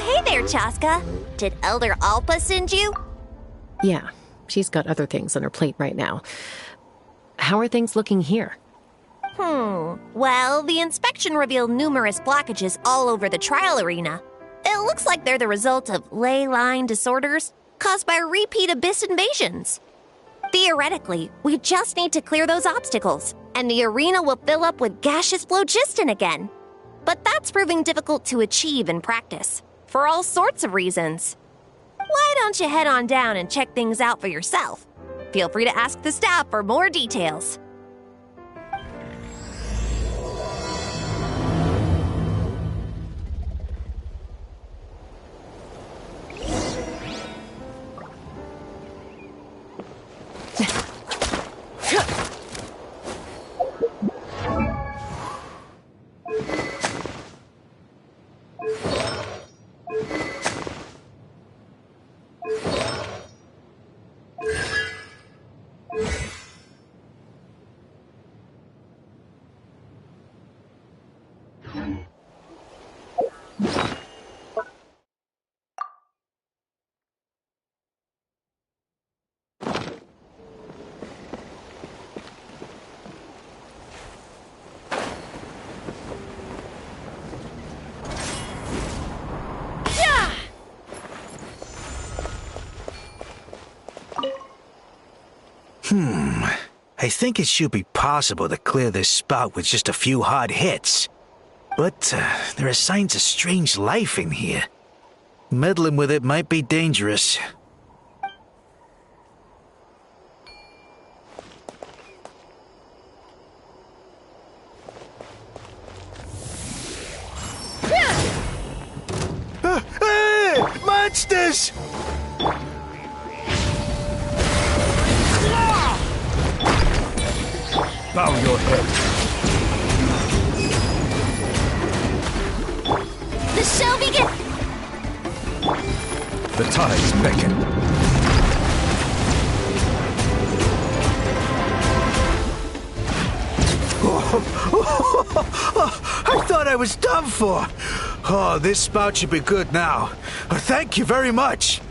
Hey there, Chasca. Did Elder Alpa send you? Yeah, she's got other things on her plate right now. How are things looking here? Well, the inspection revealed numerous blockages all over the trial arena. It looks like they're the result of ley line disorders caused by repeat abyss invasions. Theoretically, we just need to clear those obstacles, and the arena will fill up with gaseous phlogiston again. But that's proving difficult to achieve in practice, for all sorts of reasons. Why don't you head on down and check things out for yourself? Feel free to ask the staff for more details. I think it should be possible to clear this spout with just a few hard hits. But there are signs of strange life in here. Meddling with it might be dangerous. Hey! Monsters! Bow your head. The show begins! The tides beckon. I thought I was done for. Oh, this spout should be good now. Thank you very much.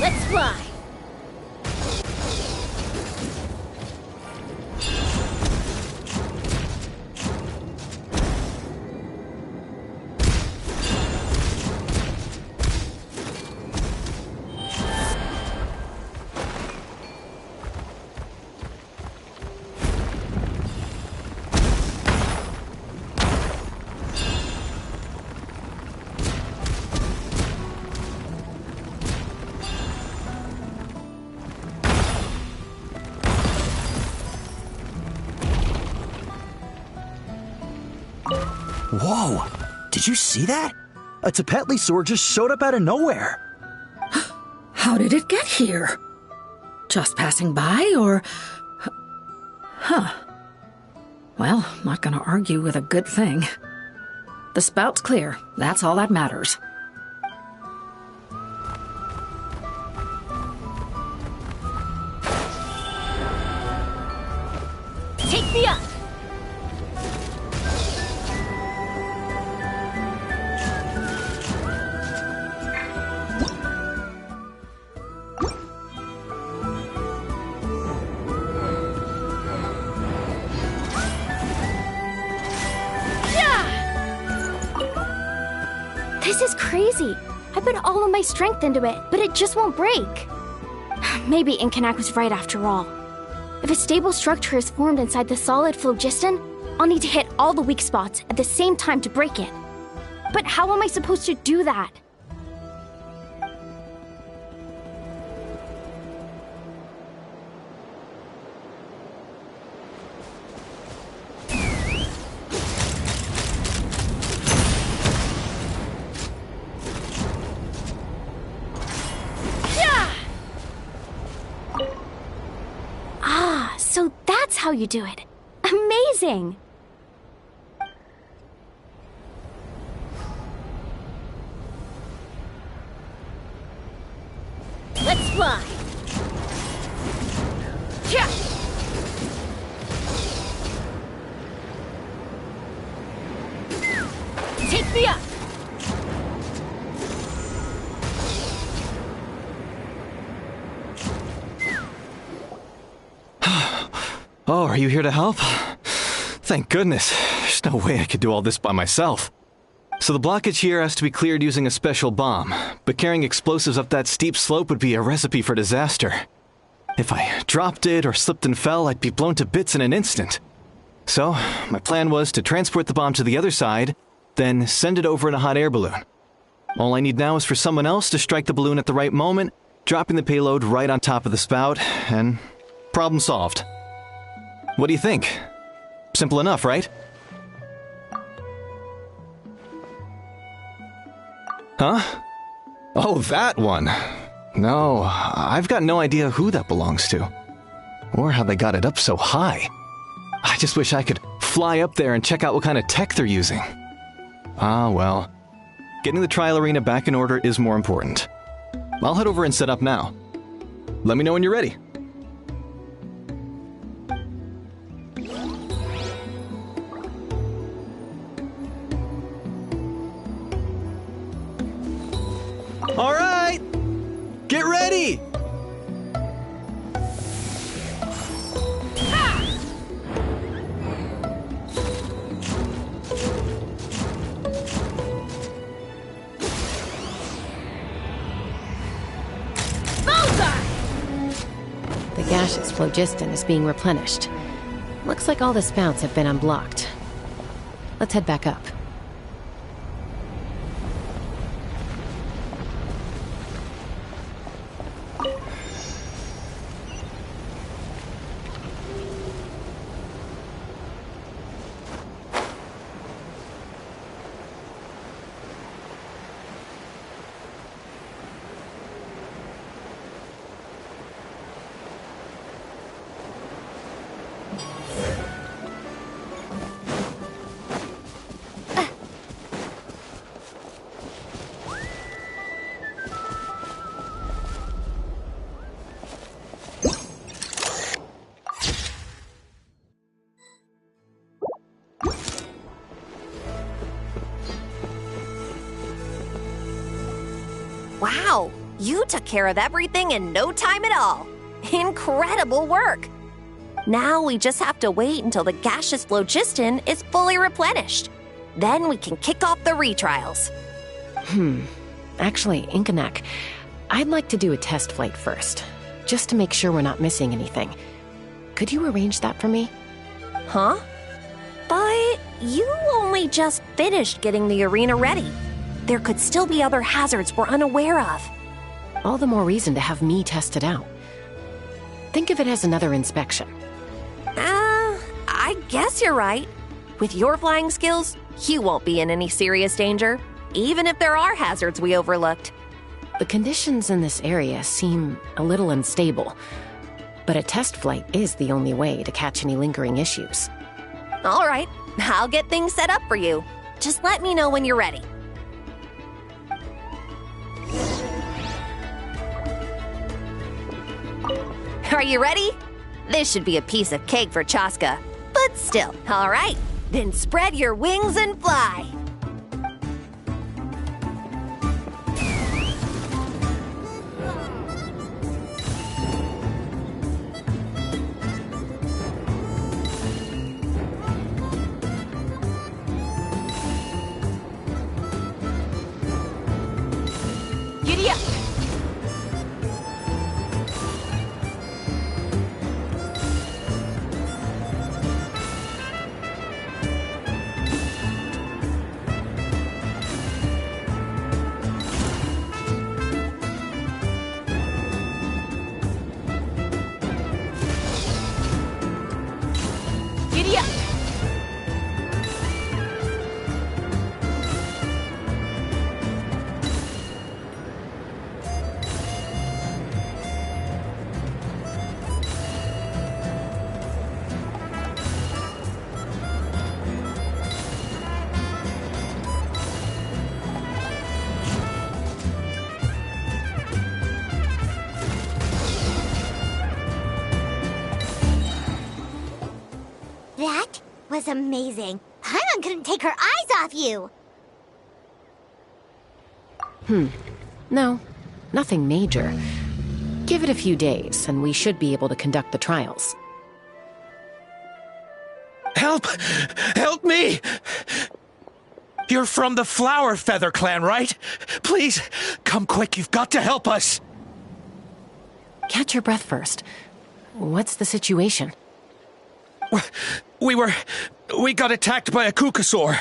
Let's fly! Whoa! Did you see that? A Tepetli sword just showed up out of nowhere. How did it get here? Just passing by, or... Huh. Well, not gonna argue with a good thing. The spout's clear. That's all that matters. Take me up! This is crazy. I put all of my strength into it, but it just won't break. Maybe Inkanak was right after all. If a stable structure is formed inside the solid phlogiston, I'll need to hit all the weak spots at the same time to break it. But how am I supposed to do that? So that's how you do it. Amazing! mine! Yeah. Take me up! Oh, are you here to help? Thank goodness. There's no way I could do all this by myself. So the blockage here has to be cleared using a special bomb, but carrying explosives up that steep slope would be a recipe for disaster. If I dropped it or slipped and fell, I'd be blown to bits in an instant. So, my plan was to transport the bomb to the other side, then send it over in a hot air balloon. All I need now is for someone else to strike the balloon at the right moment, dropping the payload right on top of the spout, and problem solved. What do you think? Simple enough, right? Huh? Oh, that one. No, I've got no idea who that belongs to. Or how they got it up so high. I just wish I could fly up there and check out what kind of tech they're using. Ah, well. Getting the trial arena back in order is more important. I'll head over and set up now. Let me know when you're ready. All right! Get ready! The gaseous phlogiston is being replenished. Looks like all the spouts have been unblocked. Let's head back up. Wow, you took care of everything in no time at all. Incredible work. Now we just have to wait until the gaseous phlogiston is fully replenished. Then we can kick off the retrials. Actually, Inkanak, I'd like to do a test flight first, just to make sure we're not missing anything. Could you arrange that for me? Huh? But you only just finished getting the arena ready. There could still be other hazards we're unaware of. All the more reason to have me test it out. Think of it as another inspection. I guess you're right. With your flying skills, you won't be in any serious danger, even if there are hazards we overlooked. The conditions in this area seem a little unstable, but a test flight is the only way to catch any lingering issues. All right, I'll get things set up for you. Just let me know when you're ready. Are you ready? This should be a piece of cake for Chasca. But still, all right. Then spread your wings and fly. Giddy up! was amazing. Paimon couldn't take her eyes off you. No, nothing major. Give it a few days, and we should be able to conduct the trials. Help! Help me! You're from the Flower Feather clan, right? Please, come quick, you've got to help us! Catch your breath first. What's the situation? We got attacked by a Kukasaur.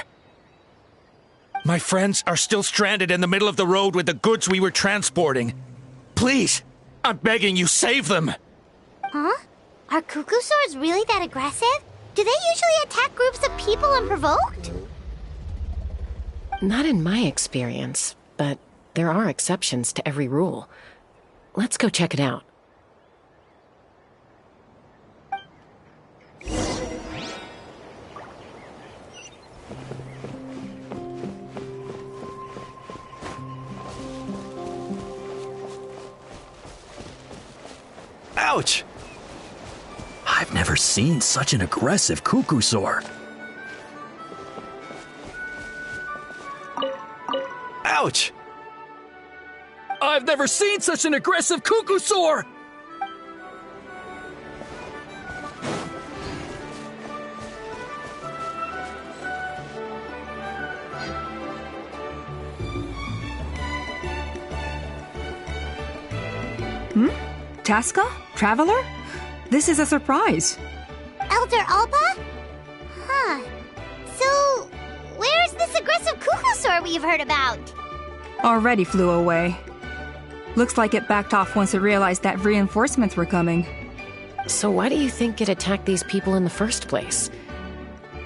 My friends are still stranded in the middle of the road with the goods we were transporting. Please, I'm begging you, save them! Huh? Are Kukusaurs really that aggressive? Do they usually attack groups of people unprovoked? Not in my experience, but there are exceptions to every rule. Let's go check it out. Ouch! I've never seen such an aggressive Kukusaur. Ouch! I've never seen such an aggressive Kukusaur! Chasca? Traveler? This is a surprise. Elder Alpa? Huh. So, where's this aggressive Kukusaur we've heard about? Already flew away. Looks like it backed off once it realized that reinforcements were coming. So why do you think it attacked these people in the first place?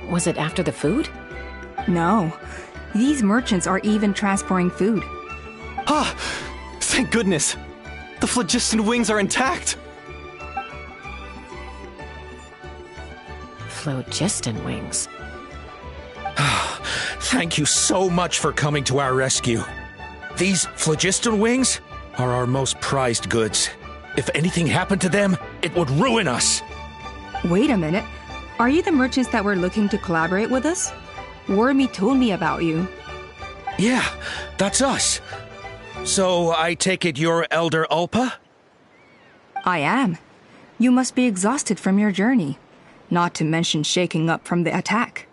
Was it after the food? No. These merchants are even transporting food. Ah! Thank goodness! The phlogiston wings are intact! Phlogiston wings. Thank you so much for coming to our rescue. These phlogiston wings are our most prized goods. If anything happened to them, it would ruin us. Wait a minute. Are you the merchants that were looking to collaborate with us? Wormy told me about you. Yeah, that's us. So I take it you're Elder Alpa? I am. You must be exhausted from your journey, not to mention shaking up from the attack.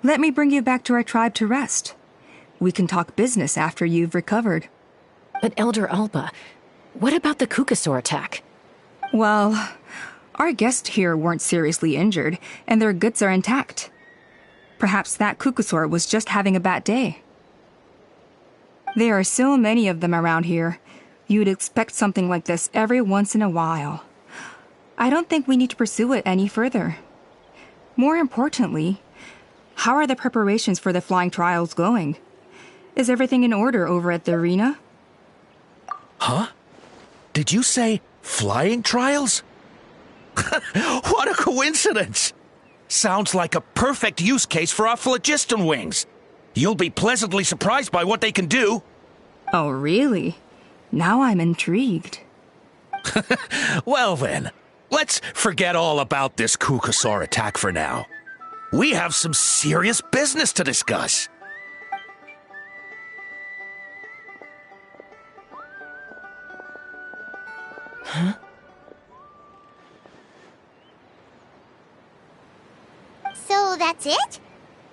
Let me bring you back to our tribe to rest. We can talk business after you've recovered. But Elder Alpa, what about the Kukasaur attack? Well, our guests here weren't seriously injured, and their goods are intact. Perhaps that Kukasaur was just having a bad day. There are so many of them around here. You'd expect something like this every once in a while. I don't think we need to pursue it any further. More importantly, how are the preparations for the flying trials going? Is everything in order over at the arena? Huh? Did you say flying trials? What a coincidence! Sounds like a perfect use case for our phlogiston wings. You'll be pleasantly surprised by what they can do. Oh, really? Now I'm intrigued. Well then, let's forget all about this Kukasaur attack for now. We have some serious business to discuss. Huh? So that's it?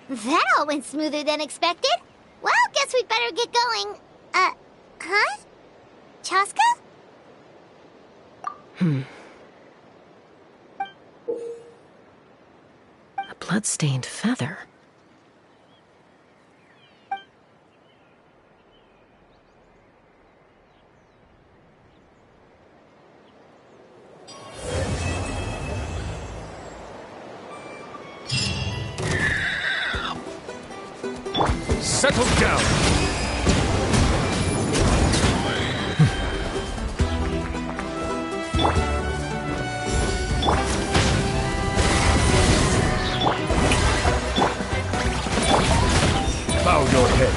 That all went smoother than expected. Well, guess we'd better get going. Huh? Chasca? A blood-stained feather. Settle down! Bow your head.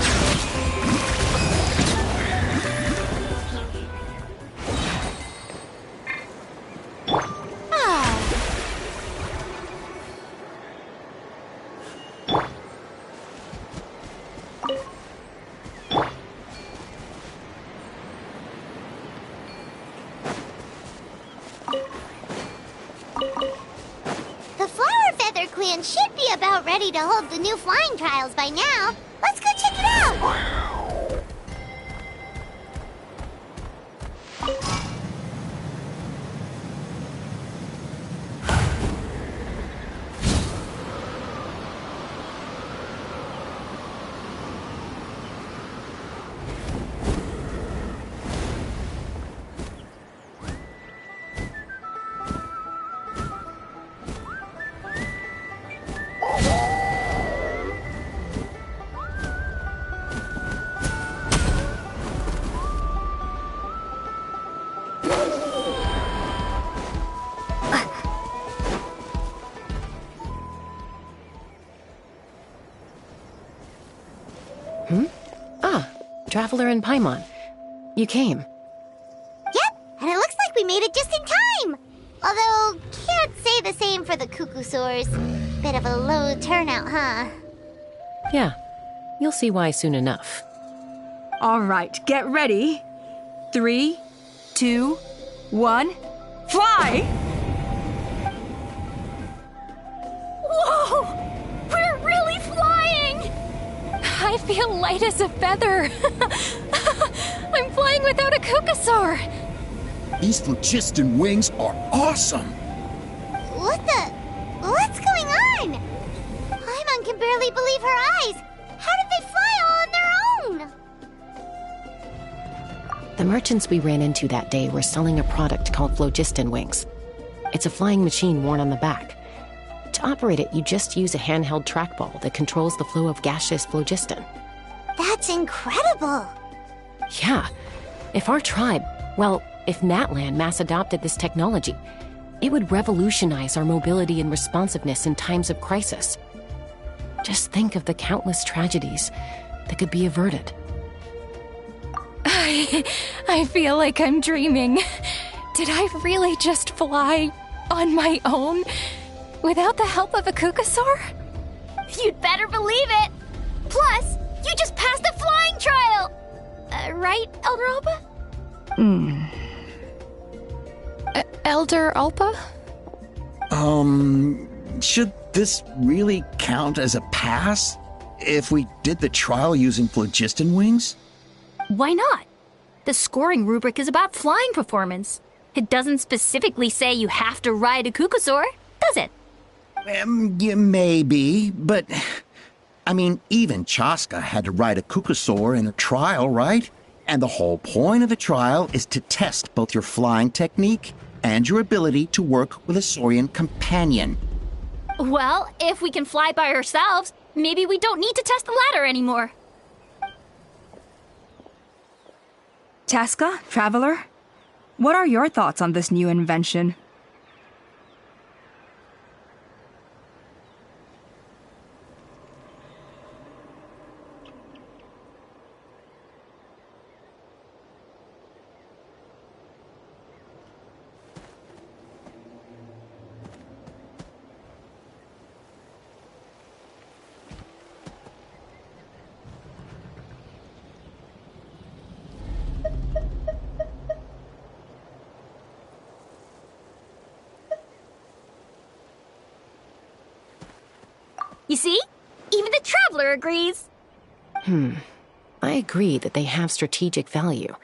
and should be about ready to hold the new flying trials by now. Let's go check it out! Traveler and Paimon. You came. Yep, and it looks like we made it just in time. Although, can't say the same for the Cuckoosaurs. Bit of a low turnout, huh? Yeah, you'll see why soon enough. All right, get ready. 3, 2, 1, fly! Whoa! We're really flying! I feel light as a feather. I'm flying without a Cuckoosaur. These phlogiston wings are awesome! What's going on? Paimon can barely believe her eyes. How did they fly all on their own? The merchants we ran into that day were selling a product called phlogiston wings. It's a flying machine worn on the back. To operate it, you just use a handheld trackball that controls the flow of gaseous phlogiston. That's incredible! Yeah. If our tribe, if Natlan mass adopted this technology, it would revolutionize our mobility and responsiveness in times of crisis. Just think of the countless tragedies that could be averted. I feel like I'm dreaming. Did I really just fly on my own without the help of a Cuckoosaur? You'd better believe it! Plus, you just passed the flying trial! Right, Elder Alpa? Elder Alpa? Should this really count as a pass? If we did the trial using phlogiston wings? Why not? The scoring rubric is about flying performance. It doesn't specifically say you have to ride a Cuckoosaur, does it? Yeah, maybe, but... even Chasca had to ride a Cuckoosaur in a trial, right? And the whole point of the trial is to test both your flying technique and your ability to work with a Saurian companion. Well, if we can fly by ourselves, maybe we don't need to test the ladder anymore. Chasca, Traveler, what are your thoughts on this new invention? You see? Even the Traveler agrees. I agree that they have strategic value.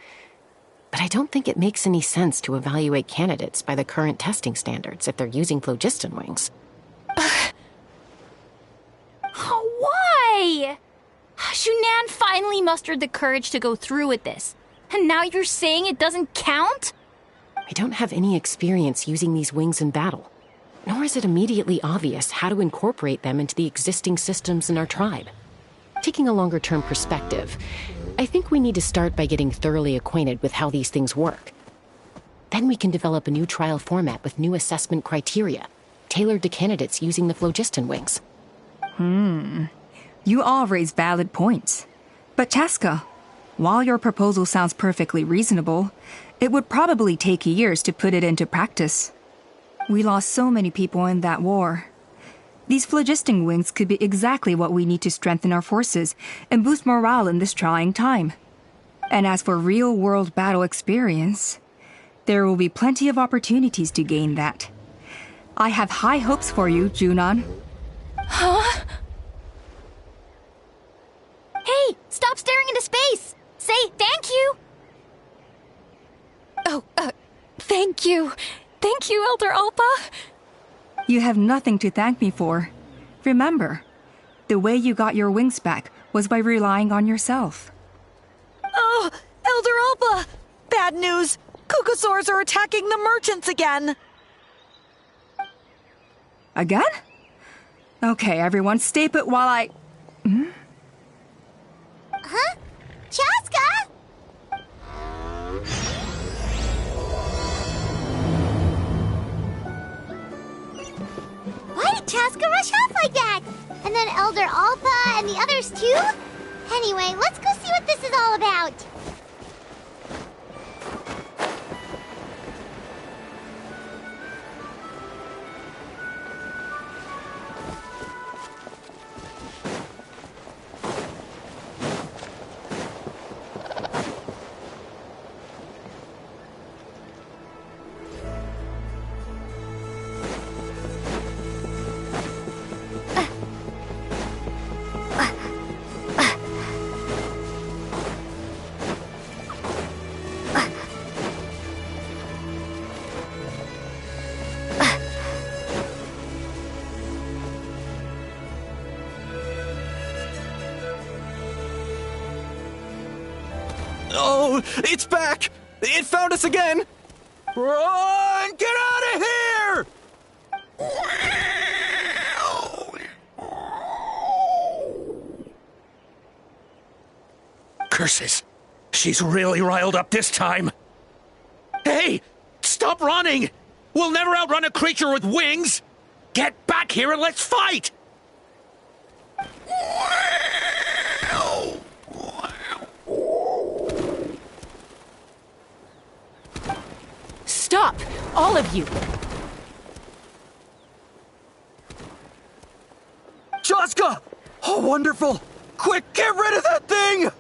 But I don't think it makes any sense to evaluate candidates by the current testing standards if they're using phlogiston wings. Why? Shunan finally mustered the courage to go through with this. And now you're saying it doesn't count? I don't have any experience using these wings in battle. Nor is it immediately obvious how to incorporate them into the existing systems in our tribe. Taking a longer-term perspective, I think we need to start by getting thoroughly acquainted with how these things work. Then we can develop a new trial format with new assessment criteria, tailored to candidates using the phlogiston wings. You all raise valid points. But Chasca, while your proposal sounds perfectly reasonable, it would probably take years to put it into practice. We lost so many people in that war. These phlogiston wings could be exactly what we need to strengthen our forces and boost morale in this trying time. And as for real-world battle experience, there will be plenty of opportunities to gain that. I have high hopes for you, Junon. Huh? Hey, stop staring into space! Say thank you! Oh, thank you. Thank you, Elder Alpa. You have nothing to thank me for. Remember, the way you got your wings back was by relying on yourself. Oh, Elder Alpa! Bad news! Cucosaurs are attacking the merchants again! Again? Okay, everyone, stay put while I... Huh? Chasca? Why did Chasca rush off like that? And then Elder Alpa and the others too? Anyway, let's go see what this is all about. Oh, it's back! It found us again! Run! Get out of here! Curses! She's really riled up this time. Hey! Stop running! We'll never outrun a creature with wings! Get back here and let's fight! Stop! All of you! Chasca! Oh, wonderful! Quick, get rid of that thing!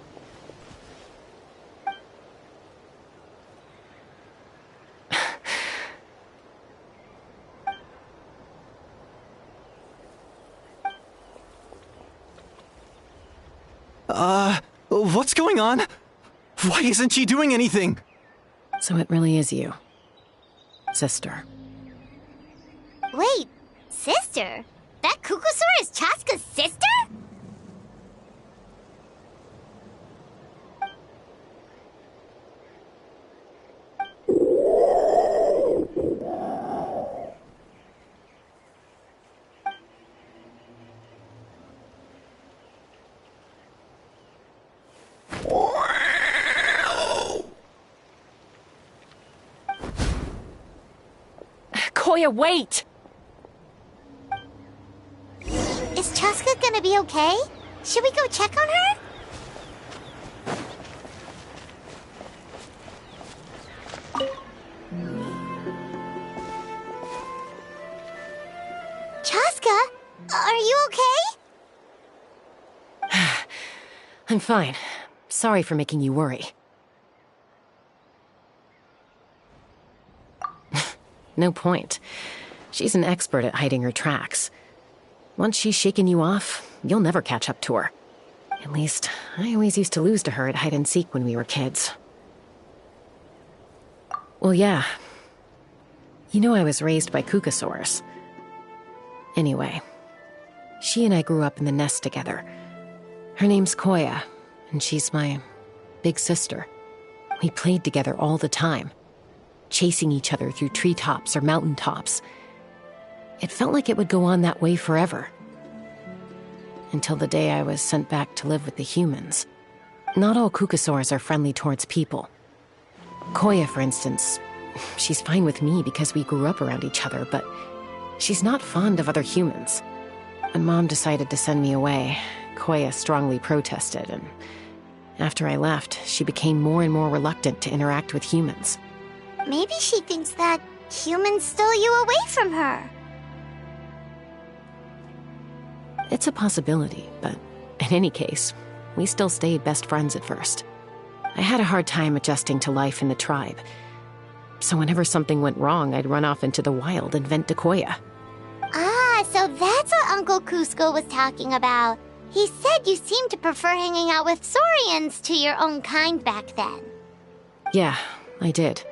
What's going on? Why isn't she doing anything? So it really is you. Sister. Wait, sister? That Cucosaur is Chasca's sister? Koya, wait! Is Chasca gonna be okay? Should we go check on her? Chasca, are you okay? I'm fine. Sorry for making you worry. No point. She's an expert at hiding her tracks. Once she's shaken you off, you'll never catch up to her. At least, I always used to lose to her at hide-and-seek when we were kids. Well, yeah. You know I was raised by Cucosaurs. Anyway, she and I grew up in the nest together. Her name's Koya, and she's my big sister. We played together all the time, chasing each other through treetops or mountaintops. It felt like it would go on that way forever. Until the day I was sent back to live with the humans. Not all Cucosaurs are friendly towards people. Koya, for instance, she's fine with me because we grew up around each other, but she's not fond of other humans. When Mom decided to send me away, Koya strongly protested, and after I left, she became more and more reluctant to interact with humans. Maybe she thinks that humans stole you away from her. It's a possibility, but in any case, we still stayed best friends at first. I had a hard time adjusting to life in the tribe. So whenever something went wrong, I'd run off into the wild and vent to Koya. Ah, so that's what Uncle Cusco was talking about. He said you seemed to prefer hanging out with Saurians to your own kind back then. Yeah, I did.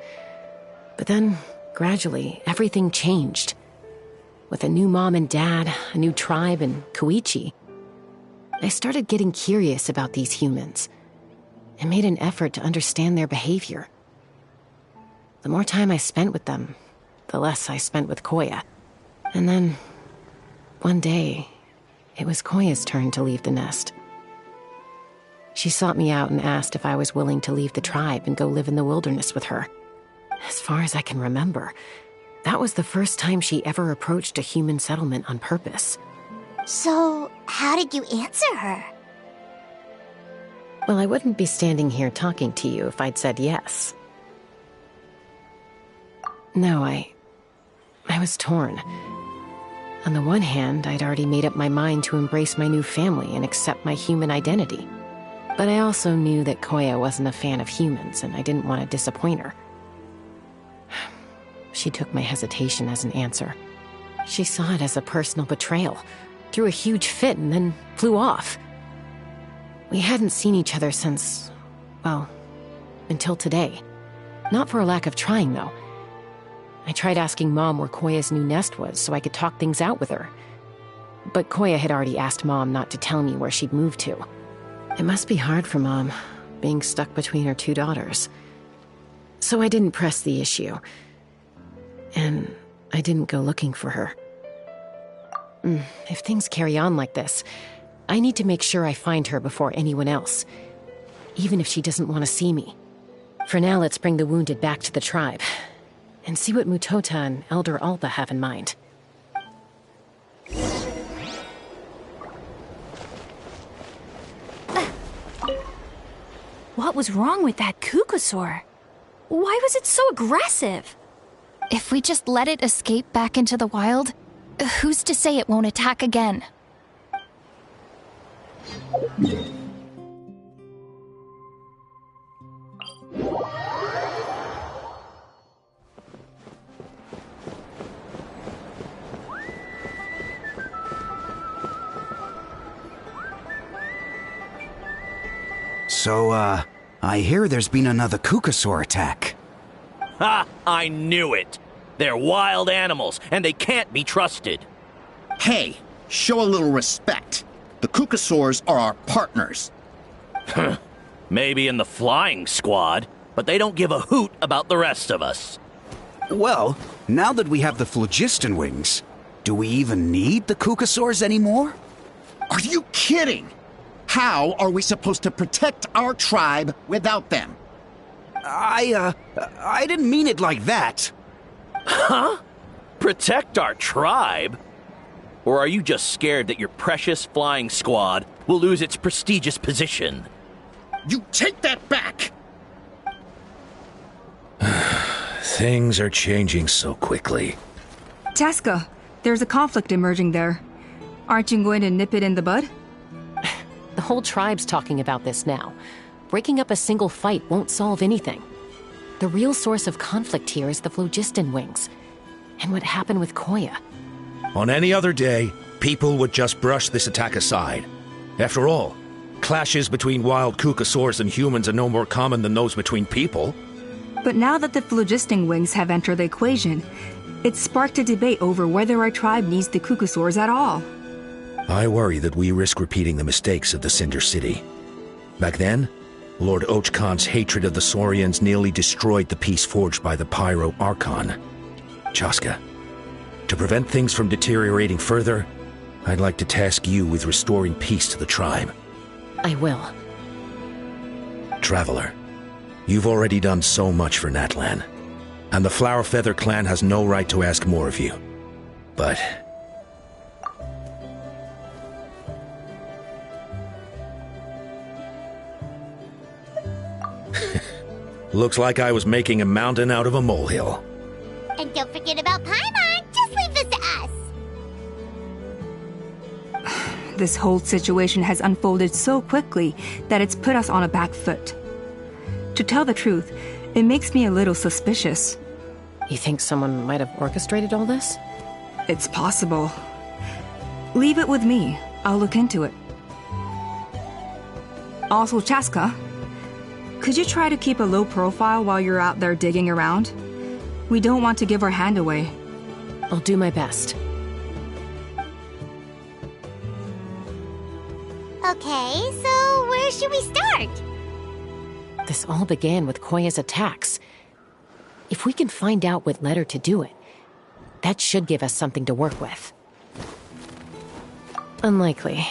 But then, gradually, everything changed. With a new mom and dad, a new tribe, and Koichi, I started getting curious about these humans and made an effort to understand their behavior. The more time I spent with them, the less I spent with Koya. And then, one day, it was Koya's turn to leave the nest. She sought me out and asked if I was willing to leave the tribe and go live in the wilderness with her. As far as I can remember, that was the first time she ever approached a human settlement on purpose. So, how did you answer her? Well, I wouldn't be standing here talking to you if I'd said yes. No, I was torn. On the one hand, I'd already made up my mind to embrace my new family and accept my human identity. But I also knew that Koya wasn't a fan of humans, and I didn't want to disappoint her. She took my hesitation as an answer. She saw it as a personal betrayal, threw a huge fit, and then flew off. We hadn't seen each other since, well, until today. Not for a lack of trying, though. I tried asking Mom where Koya's new nest was so I could talk things out with her. But Koya had already asked Mom not to tell me where she'd moved to. It must be hard for Mom, being stuck between her two daughters. So I didn't press the issue. And I didn't go looking for her. If things carry on like this, I need to make sure I find her before anyone else, even if she doesn't want to see me. For now, let's bring the wounded back to the tribe, and see what Mutota and Elder Alba have in mind. What was wrong with that Kukusaur? Why was it so aggressive? If we just let it escape back into the wild, who's to say it won't attack again? So, I hear there's been another Kukusaur attack. Ha! I knew it! They're wild animals, and they can't be trusted. Hey, show a little respect. The Kukusaurs are our partners. Maybe in the flying squad, but they don't give a hoot about the rest of us. Well, now that we have the phlogiston wings, do we even need the Kukusaurs anymore? Are you kidding? How are we supposed to protect our tribe without them? I didn't mean it like that. Huh? Protect our tribe? Or are you just scared that your precious flying squad will lose its prestigious position? You take that back! Things are changing so quickly. Chasca, there's a conflict emerging there. Aren't you going to nip it in the bud? The whole tribe's talking about this now. Breaking up a single fight won't solve anything. The real source of conflict here is the phlogiston wings, and what happened with Koya. On any other day, people would just brush this attack aside. After all, clashes between wild Kukusaurs and humans are no more common than those between people. But now that the phlogiston wings have entered the equation, it's sparked a debate over whether our tribe needs the Kukusaurs at all. I worry that we risk repeating the mistakes of the Cinder City. Back then, Lord Ochkon's hatred of the Saurians nearly destroyed the peace forged by the Pyro Archon. Chasca, to prevent things from deteriorating further, I'd like to task you with restoring peace to the tribe. I will. Traveler, you've already done so much for Natlan, and the Flower Feather clan has no right to ask more of you. But looks like I was making a mountain out of a molehill. And don't forget about Paimon. Just leave this to us. This whole situation has unfolded so quickly that it's put us on a back foot. To tell the truth, it makes me a little suspicious. You think someone might have orchestrated all this? It's possible. Leave it with me. I'll look into it. Also, Chasca, could you try to keep a low profile while you're out there digging around? We don't want to give our hand away. I'll do my best. Okay, so where should we start? This all began with Koya's attacks. If we can find out what led her to do it, that should give us something to work with. Unlikely.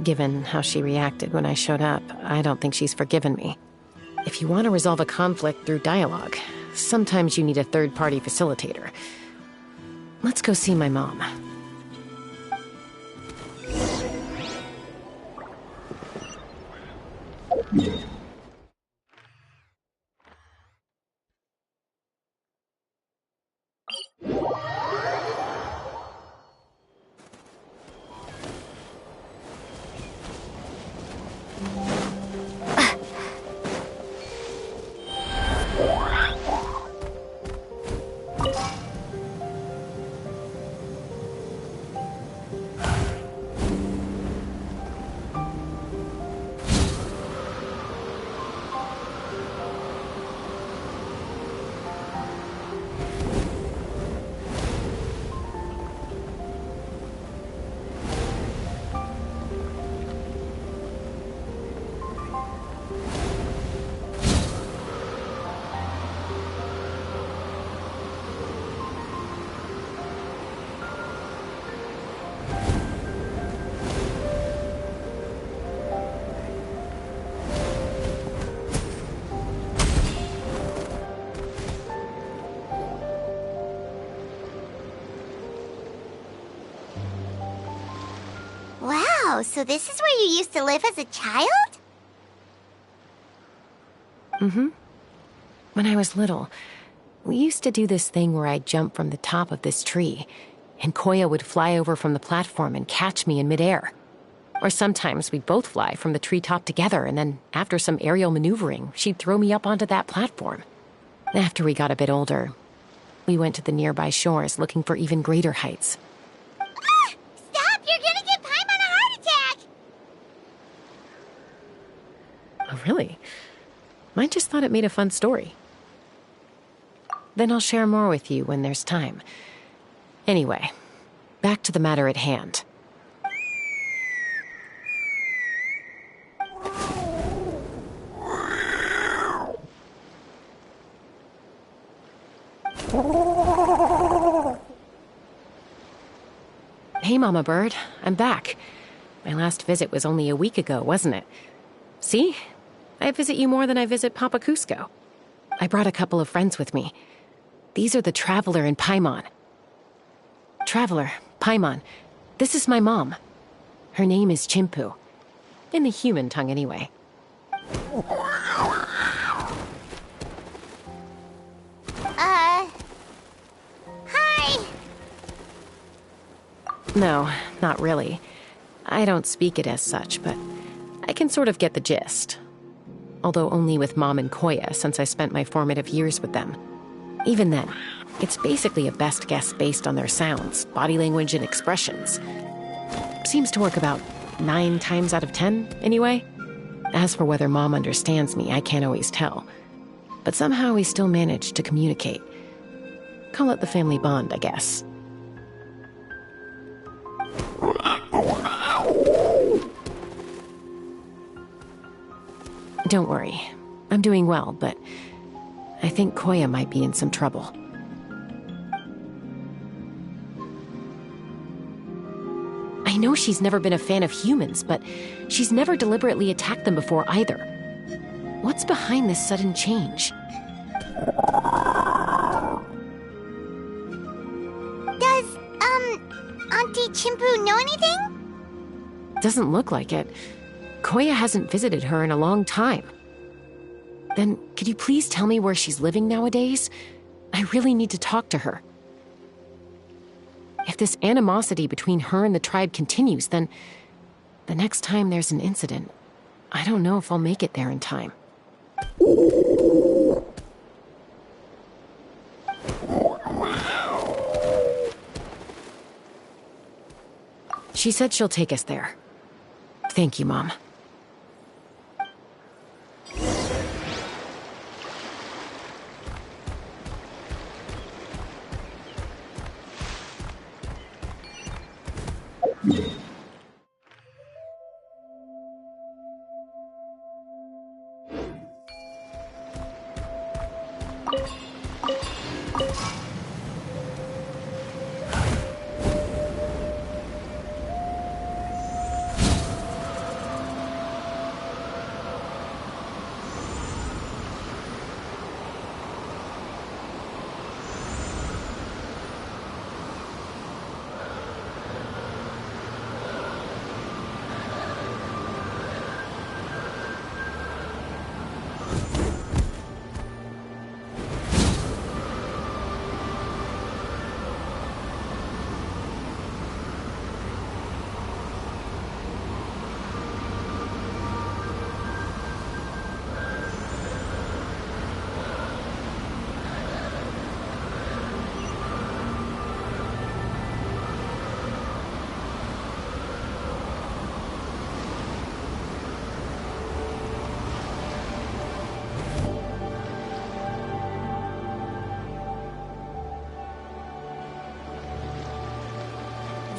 Given how she reacted when I showed up, I don't think she's forgiven me. If you want to resolve a conflict through dialogue, sometimes you need a third-party facilitator. Let's go see my mom. Wow, so this is where you used to live as a child? Mm-hmm. When I was little, we used to do this thing where I'd jump from the top of this tree, and Koya would fly over from the platform and catch me in midair. Or sometimes we'd both fly from the treetop together, and then after some aerial maneuvering, she'd throw me up onto that platform. After we got a bit older, we went to the nearby shores looking for even greater heights. Stop! You're gonna give Paimon a heart attack! Oh, really? I just thought it made a fun story. Then I'll share more with you when there's time. Anyway, back to the matter at hand. Hey, Mama Bird. I'm back. My last visit was only a week ago, wasn't it? See? I visit you more than I visit Papa Cusco. I brought a couple of friends with me. These are the Traveler and Paimon. Traveler, Paimon, this is my mom. Her name is Chimpu. In the human tongue, anyway. Hi! No, not really. I don't speak it as such, but I can sort of get the gist. Although only with Mom and Koya, since I spent my formative years with them. Even then, it's basically a best guess based on their sounds, body language, and expressions. Seems to work about 9 times out of 10, anyway. As for whether Mom understands me, I can't always tell. But somehow we still manage to communicate. Call it the family bond, I guess. Don't worry. I'm doing well, but I think Koya might be in some trouble. I know she's never been a fan of humans, but she's never deliberately attacked them before either. What's behind this sudden change? Does, Auntie Chimpu know anything? Doesn't look like it. Koya hasn't visited her in a long time. Then, could you please tell me where she's living nowadays? I really need to talk to her. If this animosity between her and the tribe continues, then the next time there's an incident, I don't know if I'll make it there in time. She said she'll take us there. Thank you, Mom.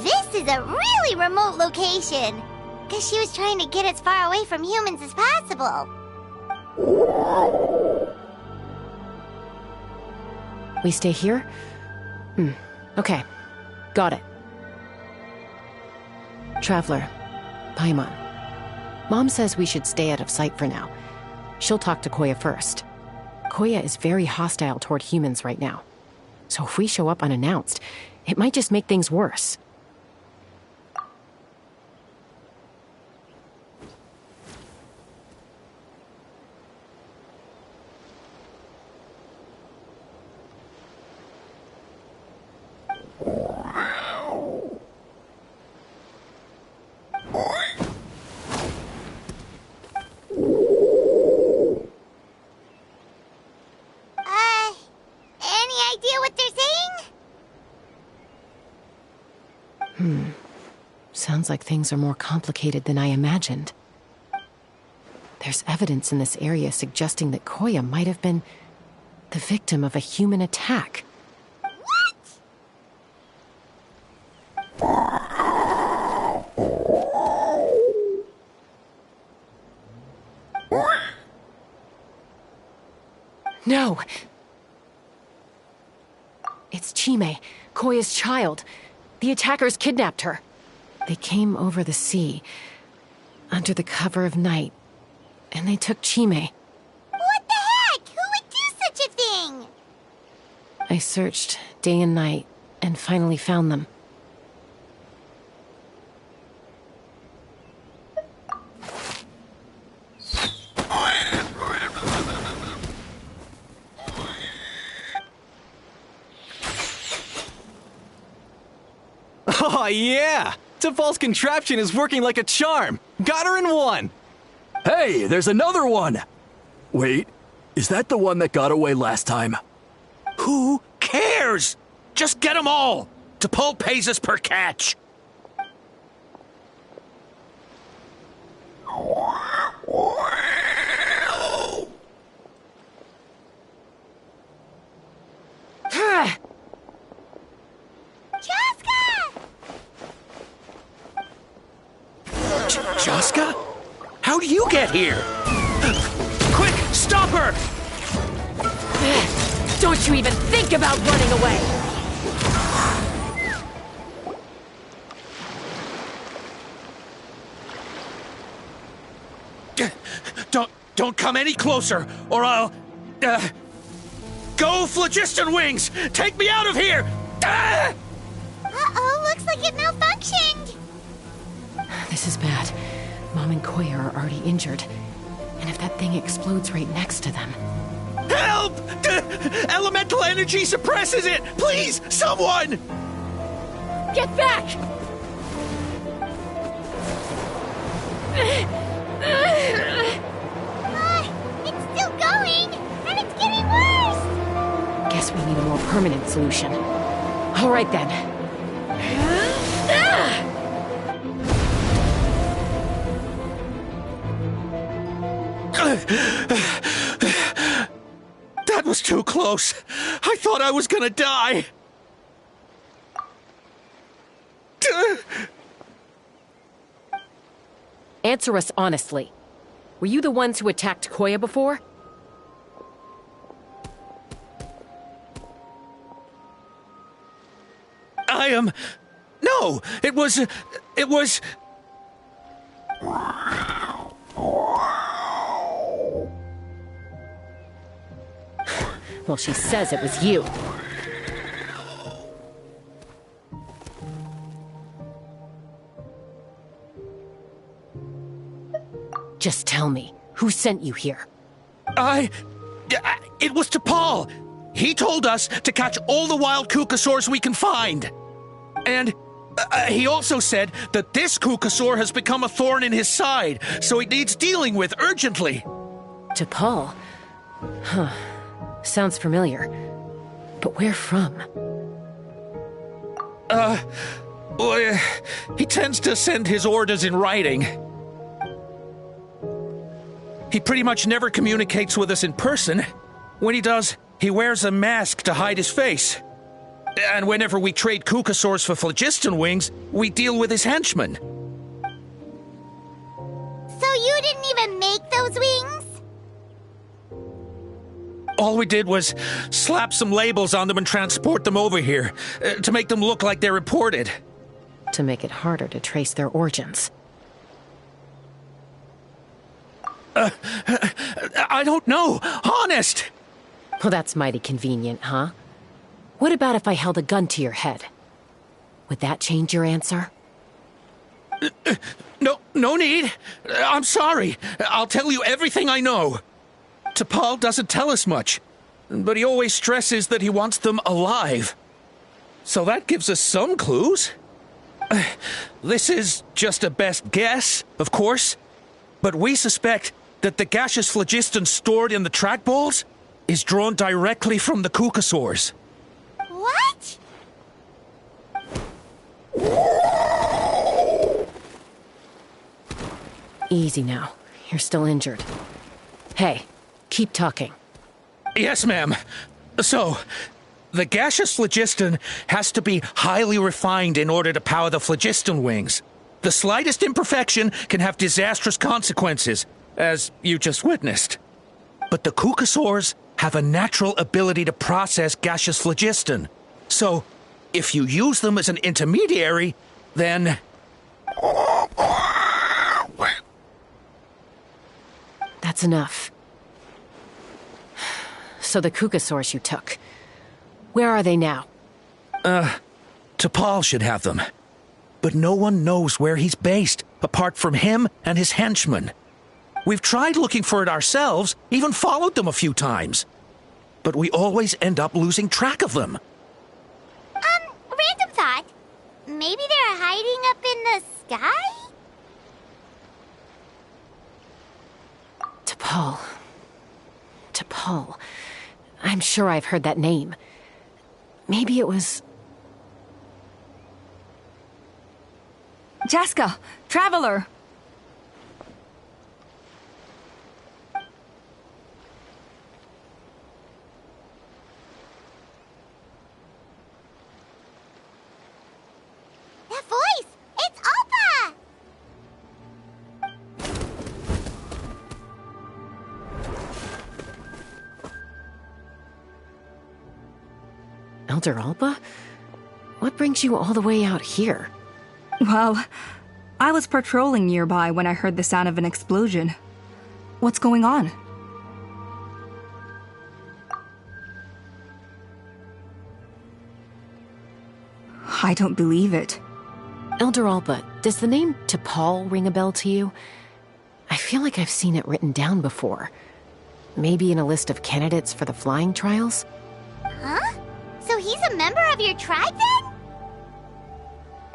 This is a really remote location. Guess she was trying to get as far away from humans as possible. We stay here? Okay. Got it. Traveler, Paimon. Mom says we should stay out of sight for now. She'll talk to Koya first. Koya is very hostile toward humans right now. So if we show up unannounced, it might just make things worse. Any idea what they're saying? Sounds like things are more complicated than I imagined. There's evidence in this area suggesting that Koya might have been the victim of a human attack. No! It's Chime, Koya's child. The attackers kidnapped her. They came over the sea, under the cover of night, and they took Chime. What the heck? Who would do such a thing? I searched day and night, and finally found them. Oh, yeah! Tafal's contraption is working like a charm! Got her in one! Hey, there's another one! Wait, is that the one that got away last time? Who cares? Just get them all. T'Pol pays us per catch. Chasca? How'd you get here? Quick, stop her! Don't you even think about running away! Don't come any closer, or I'll... Go, Phlogiston Wings! Take me out of here! Uh-oh, looks like it malfunctioned! This is bad. Mom and Koya are already injured. And if that thing explodes right next to them... Help! Elemental energy suppresses it! Please, someone! Get back! It's still going, and it's getting worse! Guess we need a more permanent solution. All right, then. That was too close. I thought I was gonna die. Answer us honestly. Were you the ones who attacked Koya before? No, it was... Well, she says it was you. Just tell me, who sent you here? It was T'Pol. He told us to catch all the wild Kukasaurs we can find. And he also said that this Kukasaur has become a thorn in his side, so it needs dealing with urgently. T'Pol? Huh. Sounds familiar. But where from? He tends to send his orders in writing. He pretty much never communicates with us in person. When he does, he wears a mask to hide his face. And whenever we trade Kukasaurs for phlogiston wings, we deal with his henchmen. So you didn't even make those wings? All we did was slap some labels on them and transport them over here, to make them look like they're imported. To make it harder to trace their origins. I don't know, honest! Well, that's mighty convenient, huh? What about if I held a gun to your head? Would that change your answer? No need. I'm sorry. I'll tell you everything I know. T'Pol doesn't tell us much, but he always stresses that he wants them alive. So that gives us some clues. This is just a best guess, of course, but we suspect that the gaseous phlogiston stored in the track balls is drawn directly from the Kukasaurs. What? Easy now. You're still injured. Hey, keep talking. Yes, ma'am. So, the gaseous phlogiston has to be highly refined in order to power the phlogiston wings. The slightest imperfection can have disastrous consequences, as you just witnessed. But the Kukasaurs have a natural ability to process gaseous phlogiston. So, if you use them as an intermediary, then... That's enough. So the Kukasaurs you took, where are they now? T'Pol should have them. But no one knows where he's based, apart from him and his henchmen. We've tried looking for it ourselves, even followed them a few times. But we always end up losing track of them. Random thought. Maybe they're hiding up in the sky? T'Pol. I'm sure I've heard that name. Maybe it was... Chasca, traveler! That voice! It's Alpa! Elder Alpa? What brings you all the way out here? Well, I was patrolling nearby when I heard the sound of an explosion. What's going on? I don't believe it. Elder Alpa, does the name T'Pol ring a bell to you? I feel like I've seen it written down before. Maybe in a list of candidates for the flying trials? Huh? So he's a member of your tribe then?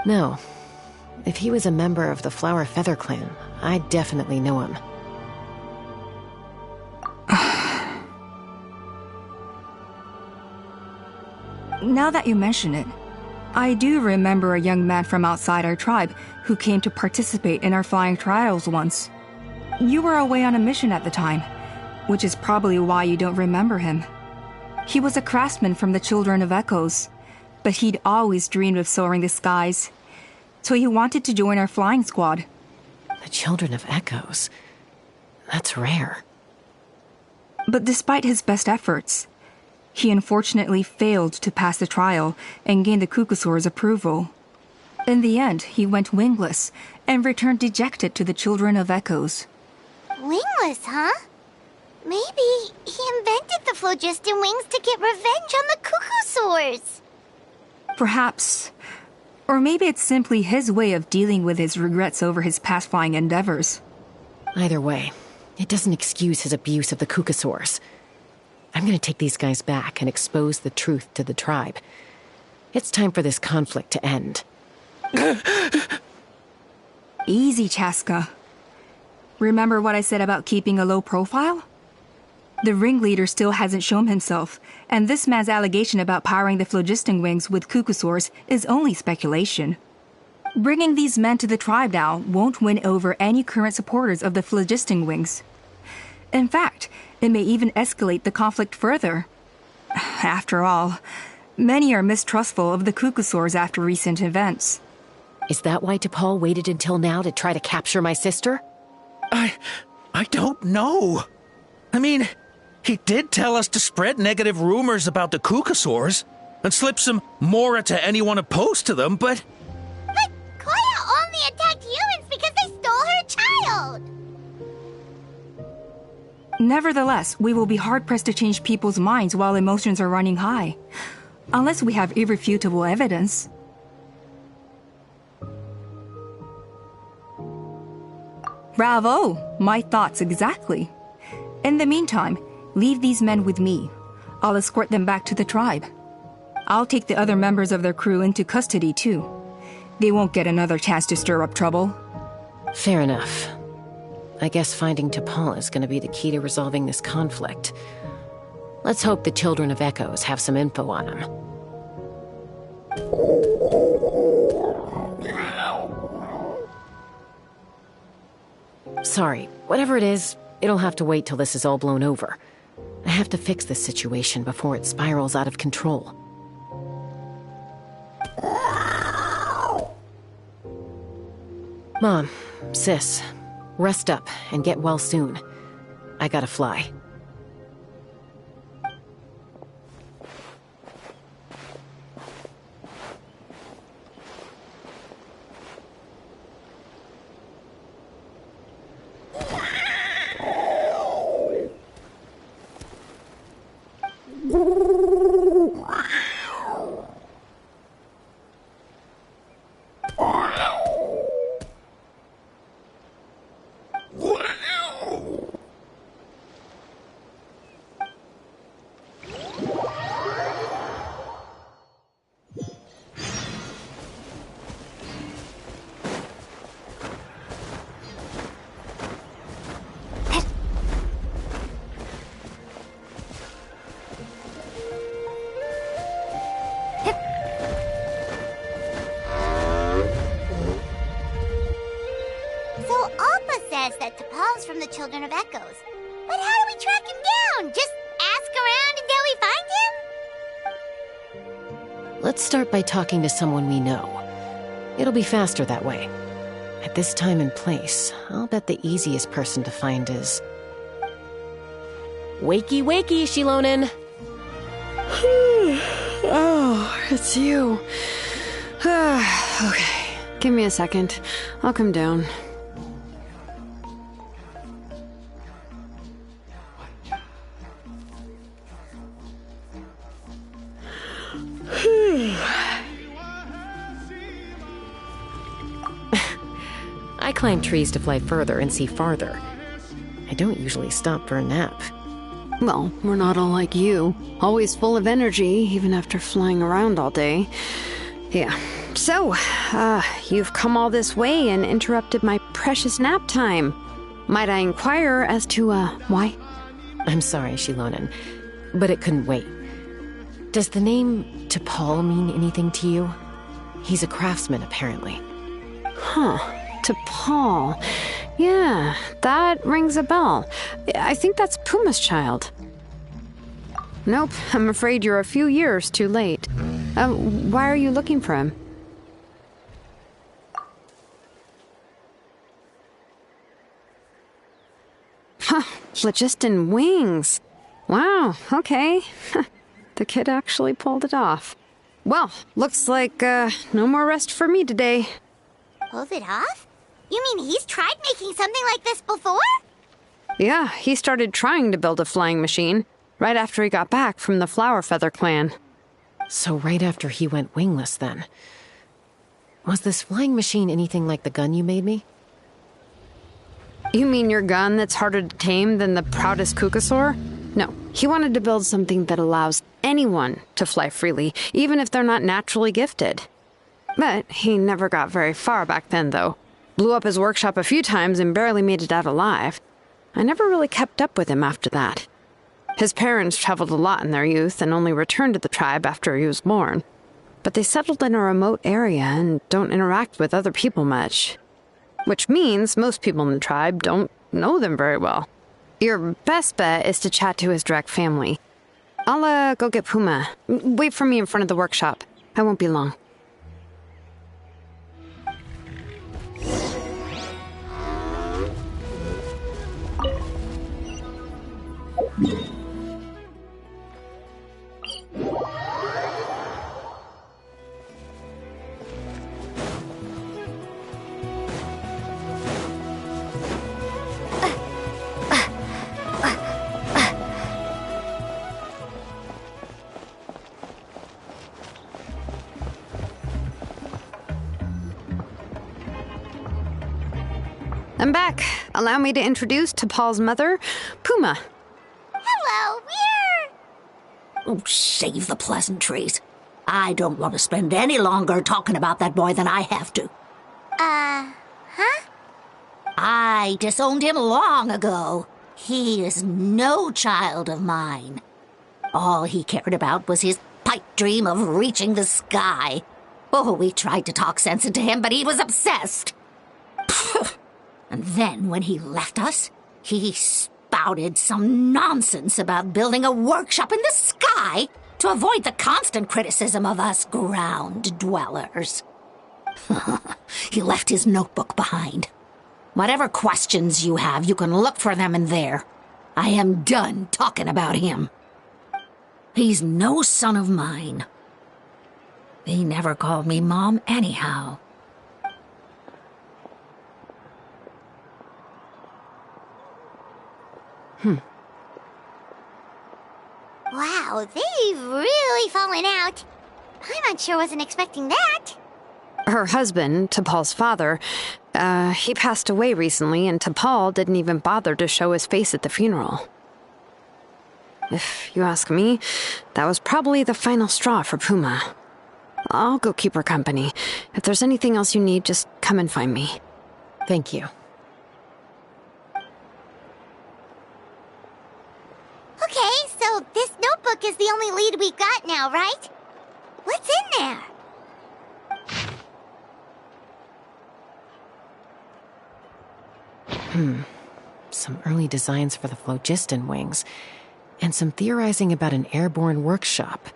No. If he was a member of the Flower Feather Clan, I'd definitely know him. Now that you mention it, I do remember a young man from outside our tribe who came to participate in our flying trials once. You were away on a mission at the time, which is probably why you don't remember him. He was a craftsman from the Children of Echoes, but he'd always dreamed of soaring the skies, so he wanted to join our flying squad. The Children of Echoes? That's rare. But despite his best efforts, he unfortunately failed to pass the trial and gain the Cucusaur's approval. In the end, he went wingless and returned dejected to the Children of Echoes. Wingless, huh? Maybe he invented the phlogiston wings to get revenge on the Cucusaurs. Perhaps. Or maybe it's simply his way of dealing with his regrets over his past flying endeavors. Either way, it doesn't excuse his abuse of the Cucusaurs. I'm gonna take these guys back and expose the truth to the tribe. It's time for this conflict to end. Easy, Chasca. Remember what I said about keeping a low profile? The ringleader still hasn't shown himself, and this man's allegation about powering the phlogiston wings with Cucusaurs is only speculation. Bringing these men to the tribe now won't win over any current supporters of the phlogiston wings. In fact, it may even escalate the conflict further. After all, many are mistrustful of the Cucusaurs after recent events. Is that why T'Pol waited until now to try to capture my sister? I don't know. I mean, he did tell us to spread negative rumors about the Cucusaurs and slip some Mora to anyone opposed to them, but... But Koya only attacked humans because they stole her child! Nevertheless, we will be hard-pressed to change people's minds while emotions are running high. Unless we have irrefutable evidence. Bravo! My thoughts exactly. In the meantime, leave these men with me. I'll escort them back to the tribe. I'll take the other members of their crew into custody too. They won't get another chance to stir up trouble. Fair enough. I guess finding T'Pol is gonna be the key to resolving this conflict. Let's hope the Children of Echoes have some info on him. Sorry, whatever it is, it'll have to wait till this is all blown over. I have to fix this situation before it spirals out of control. Mom, Sis, rest up and get well soon. I gotta fly. That T'Pol's from the Children of Echoes. But how do we track him down? Just ask around until we find him? Let's start by talking to someone we know. It'll be faster that way. At this time and place, I'll bet the easiest person to find is... Wakey, wakey, Shilonen! Oh, it's you. Okay, give me a second. I'll come down. I climb trees to fly further and see farther. I don't usually stop for a nap. Well, we're not all like you. Always full of energy, even after flying around all day. Yeah. So, you've come all this way and interrupted my precious nap time. Might I inquire as to, why? I'm sorry, Shilonen, but it couldn't wait. Does the name T'Pol mean anything to you? He's a craftsman, apparently. Huh. T'Pol. Yeah, that rings a bell. I think that's Puma's child. Nope, I'm afraid you're a few years too late. Why are you looking for him? Huh, phlogiston wings. Wow, okay. The kid actually pulled it off. Well, looks like no more rest for me today. Pulled it off? You mean he's tried making something like this before? Yeah, he started trying to build a flying machine right after he got back from the Flower Feather clan. So right after he went wingless, then. Was this flying machine anything like the gun you made me? You mean your gun that's harder to tame than the proudest Kukasaur? No, he wanted to build something that allows anyone to fly freely, even if they're not naturally gifted. But he never got very far back then, though. Blew up his workshop a few times and barely made it out alive. I never really kept up with him after that. His parents traveled a lot in their youth and only returned to the tribe after he was born. But they settled in a remote area and don't interact with other people much. Which means most people in the tribe don't know them very well. Your best bet is to chat to his direct family. I'll go get Puma. Wait for me in front of the workshop. I won't be long. I'm back. Allow me to introduce to Paul's mother, Puma. Hello, we're... Oh, save the pleasantries. I don't want to spend any longer talking about that boy than I have to. Huh? I disowned him long ago. He is no child of mine. All he cared about was his pipe dream of reaching the sky. Oh, we tried to talk sense into him, but he was obsessed. And then when he left us, he spouted some nonsense about building a workshop in the sky to avoid the constant criticism of us ground dwellers. He left his notebook behind. Whatever questions you have, you can look for them in there. I am done talking about him. He's no son of mine. He never called me Mom anyhow. Wow, they've really fallen out. I'm sure wasn't expecting that. Her husband, T'Pol's father, he passed away recently, and T'Pol didn't even bother to show his face at the funeral. If you ask me, that was probably the final straw for Puma. I'll go keep her company. If there's anything else you need, just come and find me. Thank you. Okay, so this notebook is the only lead we got now, right? What's in there? Some early designs for the phlogiston wings, and some theorizing about an airborne workshop.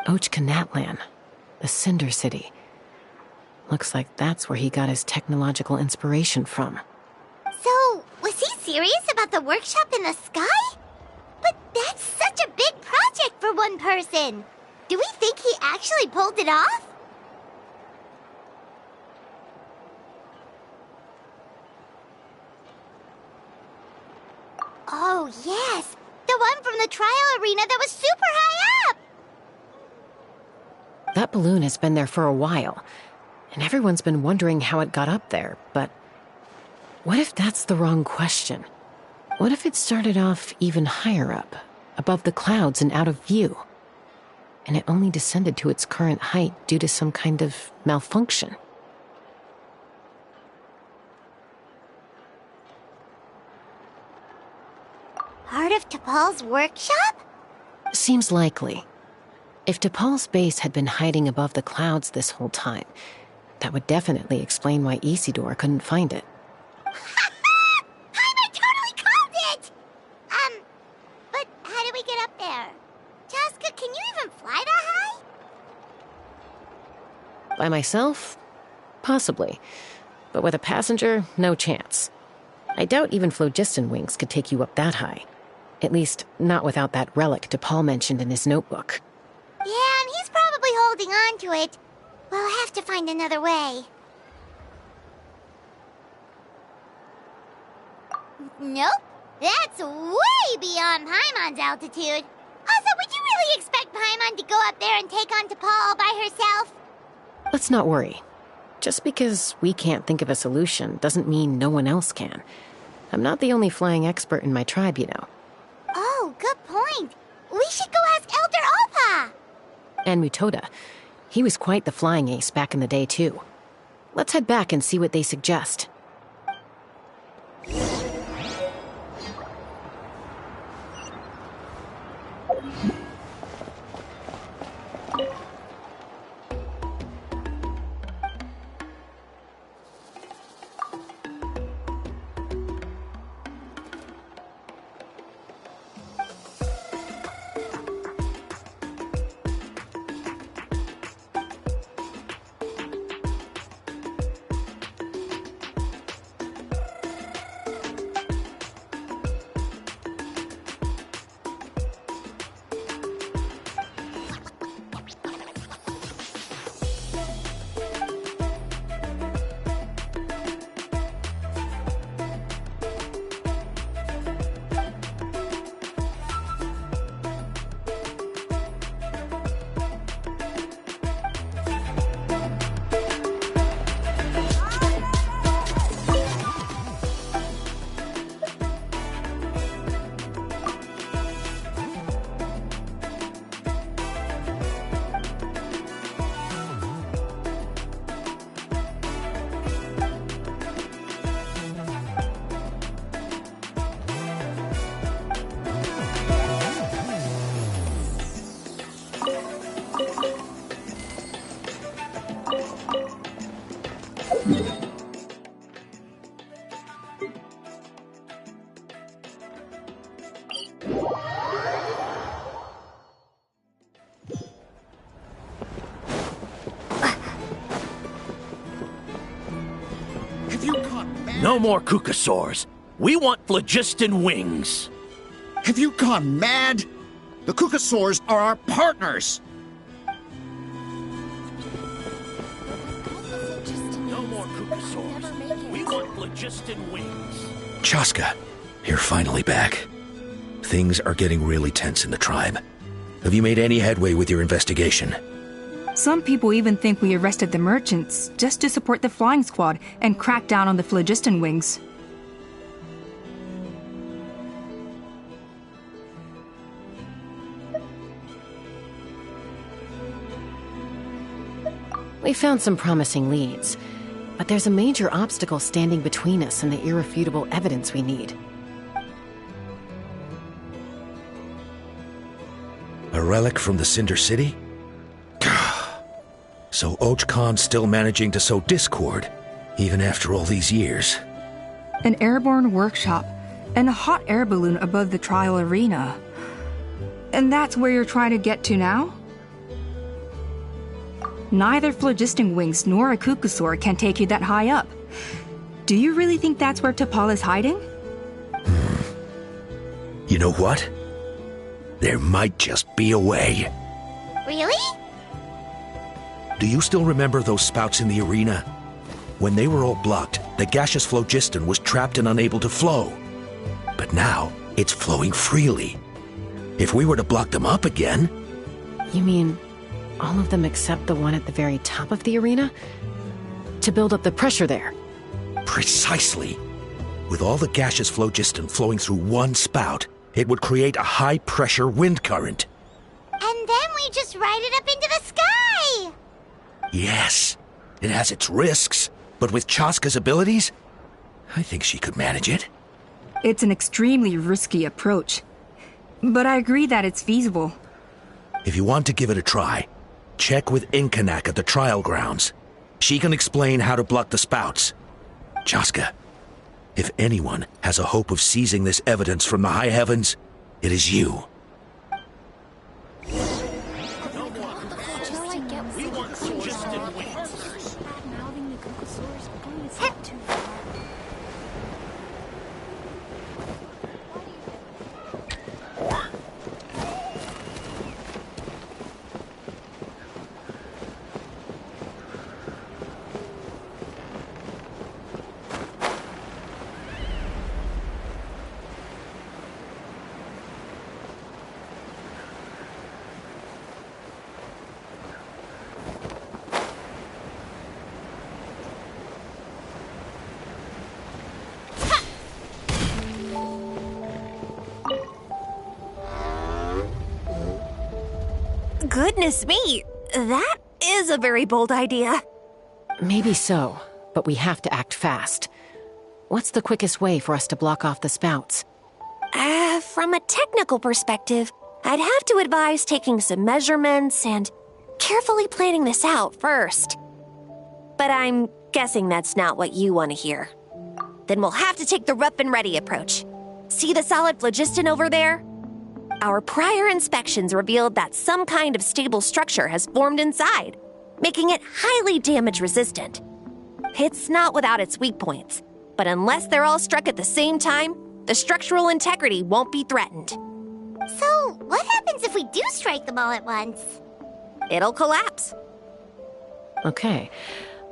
Ochkanatlan, the Cinder City. Looks like that's where he got his technological inspiration from. So, was he serious about the workshop in the sky? But that's such a big project for one person. Do we think he actually pulled it off? Oh, yes. The one from the trial arena that was super high up. That balloon has been there for a while, and everyone's been wondering how it got up there, but what if that's the wrong question? What if it started off even higher up, above the clouds and out of view, and it only descended to its current height due to some kind of malfunction? Part of T'Pol's workshop? Seems likely. If T'Pol's base had been hiding above the clouds this whole time, that would definitely explain why Isidore couldn't find it. By myself? Possibly. But with a passenger, no chance. I doubt even phlogiston wings could take you up that high. At least, not without that relic DePaul mentioned in his notebook. Yeah, and he's probably holding on to it. We'll have to find another way. Nope. That's way beyond Paimon's altitude. Also, would you really expect Paimon to go up there and take on DePaul all by herself? Let's not worry. Just because we can't think of a solution doesn't mean no one else can. I'm not the only flying expert in my tribe, you know. Oh, good point. We should go ask Elder Alpa. And Mutoda. He was quite the flying ace back in the day, too. Let's head back and see what they suggest. No more Cucusaurs. We want phlogiston wings. Have you gone mad? The Cucusaurs are our partners. No more Cucusaurs. We want phlogiston wings. Chasca, you're finally back. Things are getting really tense in the tribe. Have you made any headway with your investigation? Some people even think we arrested the merchants just to support the flying squad and crack down on the phlogiston wings. We found some promising leads, but there's a major obstacle standing between us and the irrefutable evidence we need. A relic from the Cinder City? So Och Khan's still managing to sow discord, even after all these years. An airborne workshop and a hot air balloon above the trial arena. And that's where you're trying to get to now? Neither phlogiston wings nor a Cucusaur can take you that high up. Do you really think that's where T'Pol is hiding? You know what? There might just be a way. Really? Do you still remember those spouts in the arena? When they were all blocked, the gaseous phlogiston was trapped and unable to flow. But now, it's flowing freely. If we were to block them up again... You mean all of them except the one at the very top of the arena? To build up the pressure there? Precisely. With all the gaseous phlogiston flowing through one spout, it would create a high-pressure wind current. And then we just ride it up into the sky! Yes, it has its risks, but with Chasca's abilities, I think she could manage it. It's an extremely risky approach, but I agree that it's feasible. If you want to give it a try, check with Inkanak at the trial grounds. She can explain how to block the spouts. Chasca, if anyone has a hope of seizing this evidence from the high heavens, it is you. We want Goodness me, that is a very bold idea. Maybe so, but we have to act fast. What's the quickest way for us to block off the spouts? From a technical perspective, I'd have to advise taking some measurements and carefully planning this out first. But I'm guessing that's not what you want to hear. Then we'll have to take the rough and ready approach. See the solid phlogiston over there? Our prior inspections revealed that some kind of stable structure has formed inside, making it highly damage resistant. It's not without its weak points, but unless they're all struck at the same time, the structural integrity won't be threatened. So, what happens if we do strike them all at once? It'll collapse. Okay,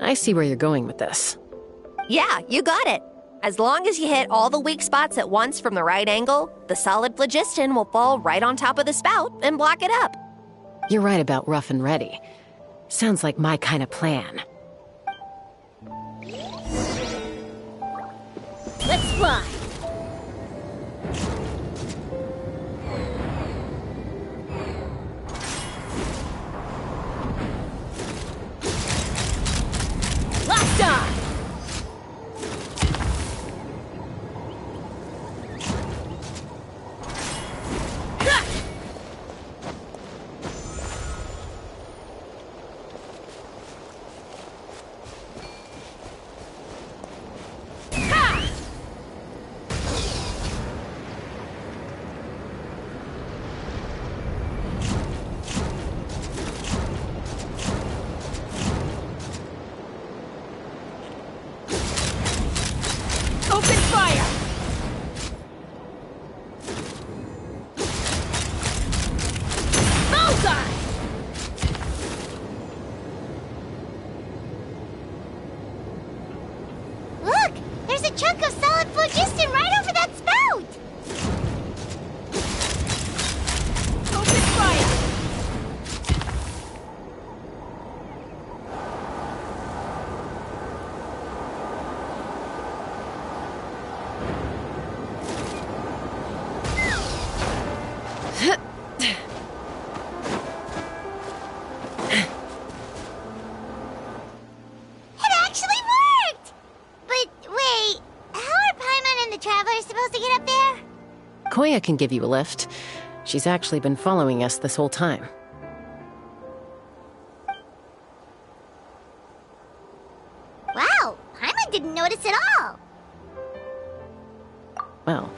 I see where you're going with this. Yeah, you got it. As long as you hit all the weak spots at once from the right angle, the solid phlogiston will fall right on top of the spout and block it up. You're right about rough and ready. Sounds like my kind of plan. Let's fly. Locked on. Open fire! Bullseye! Look! There's a chunk of solid phlogiston right over that spout! Open fire! It actually worked! But wait, how are Paimon and the Travelers supposed to get up there? Koya can give you a lift. She's actually been following us this whole time. Wow, Paimon didn't notice at all. Well,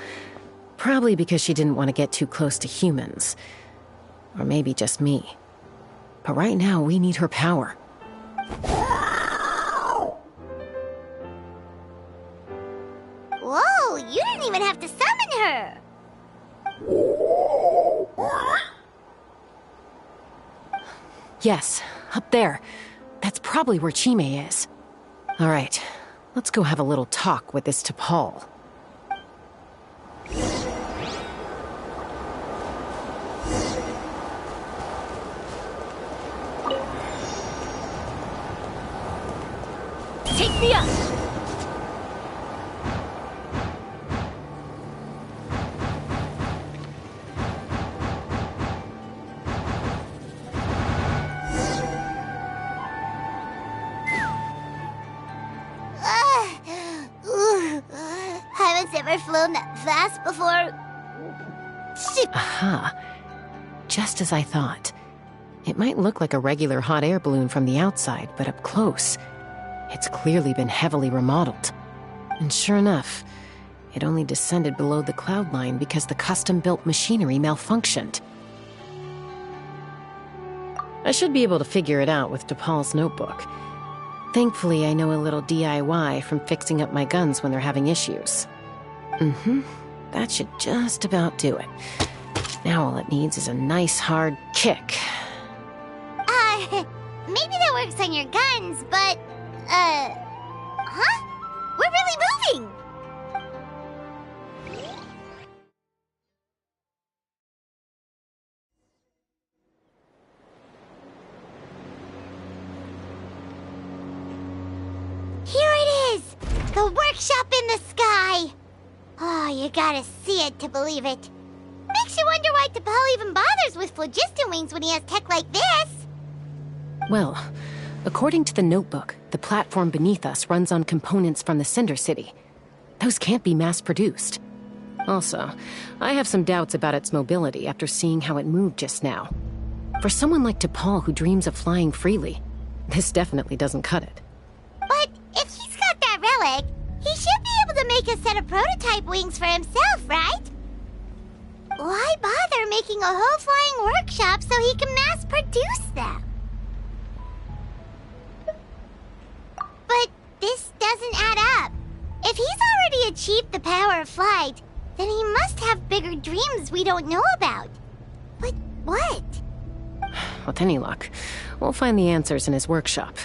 probably because she didn't want to get too close to humans. Or maybe just me. But right now, we need her power. Whoa, you didn't even have to summon her! Yes, up there. That's probably where Chime is. All right, let's go have a little talk with this T'Pol. Take me up! Haven't ever flown that fast before. Aha. Just as I thought. It might look like a regular hot air balloon from the outside, but up close, it's clearly been heavily remodeled. And sure enough, it only descended below the cloud line because the custom-built machinery malfunctioned. I should be able to figure it out with DePaul's notebook. Thankfully, I know a little DIY from fixing up my guns when they're having issues. That should just about do it. Now all it needs is a nice hard kick. Maybe that works on your guns, but, huh? We're really moving! Here it is! The workshop in the sky! Oh, you gotta see it to believe it. Makes you wonder why DePaul even bothers with phlogiston wings when he has tech like this. Well, according to the notebook, the platform beneath us runs on components from the Cinder City. Those can't be mass-produced. Also, I have some doubts about its mobility after seeing how it moved just now. For someone like DePaul who dreams of flying freely, this definitely doesn't cut it. But if he's got that relic, he should be able to make a set of prototype wings for himself, right? Why bother making a whole flying workshop so he can mass-produce them? But this doesn't add up. If he's already achieved the power of flight, then he must have bigger dreams we don't know about. But what? With any luck, we'll find the answers in his workshop.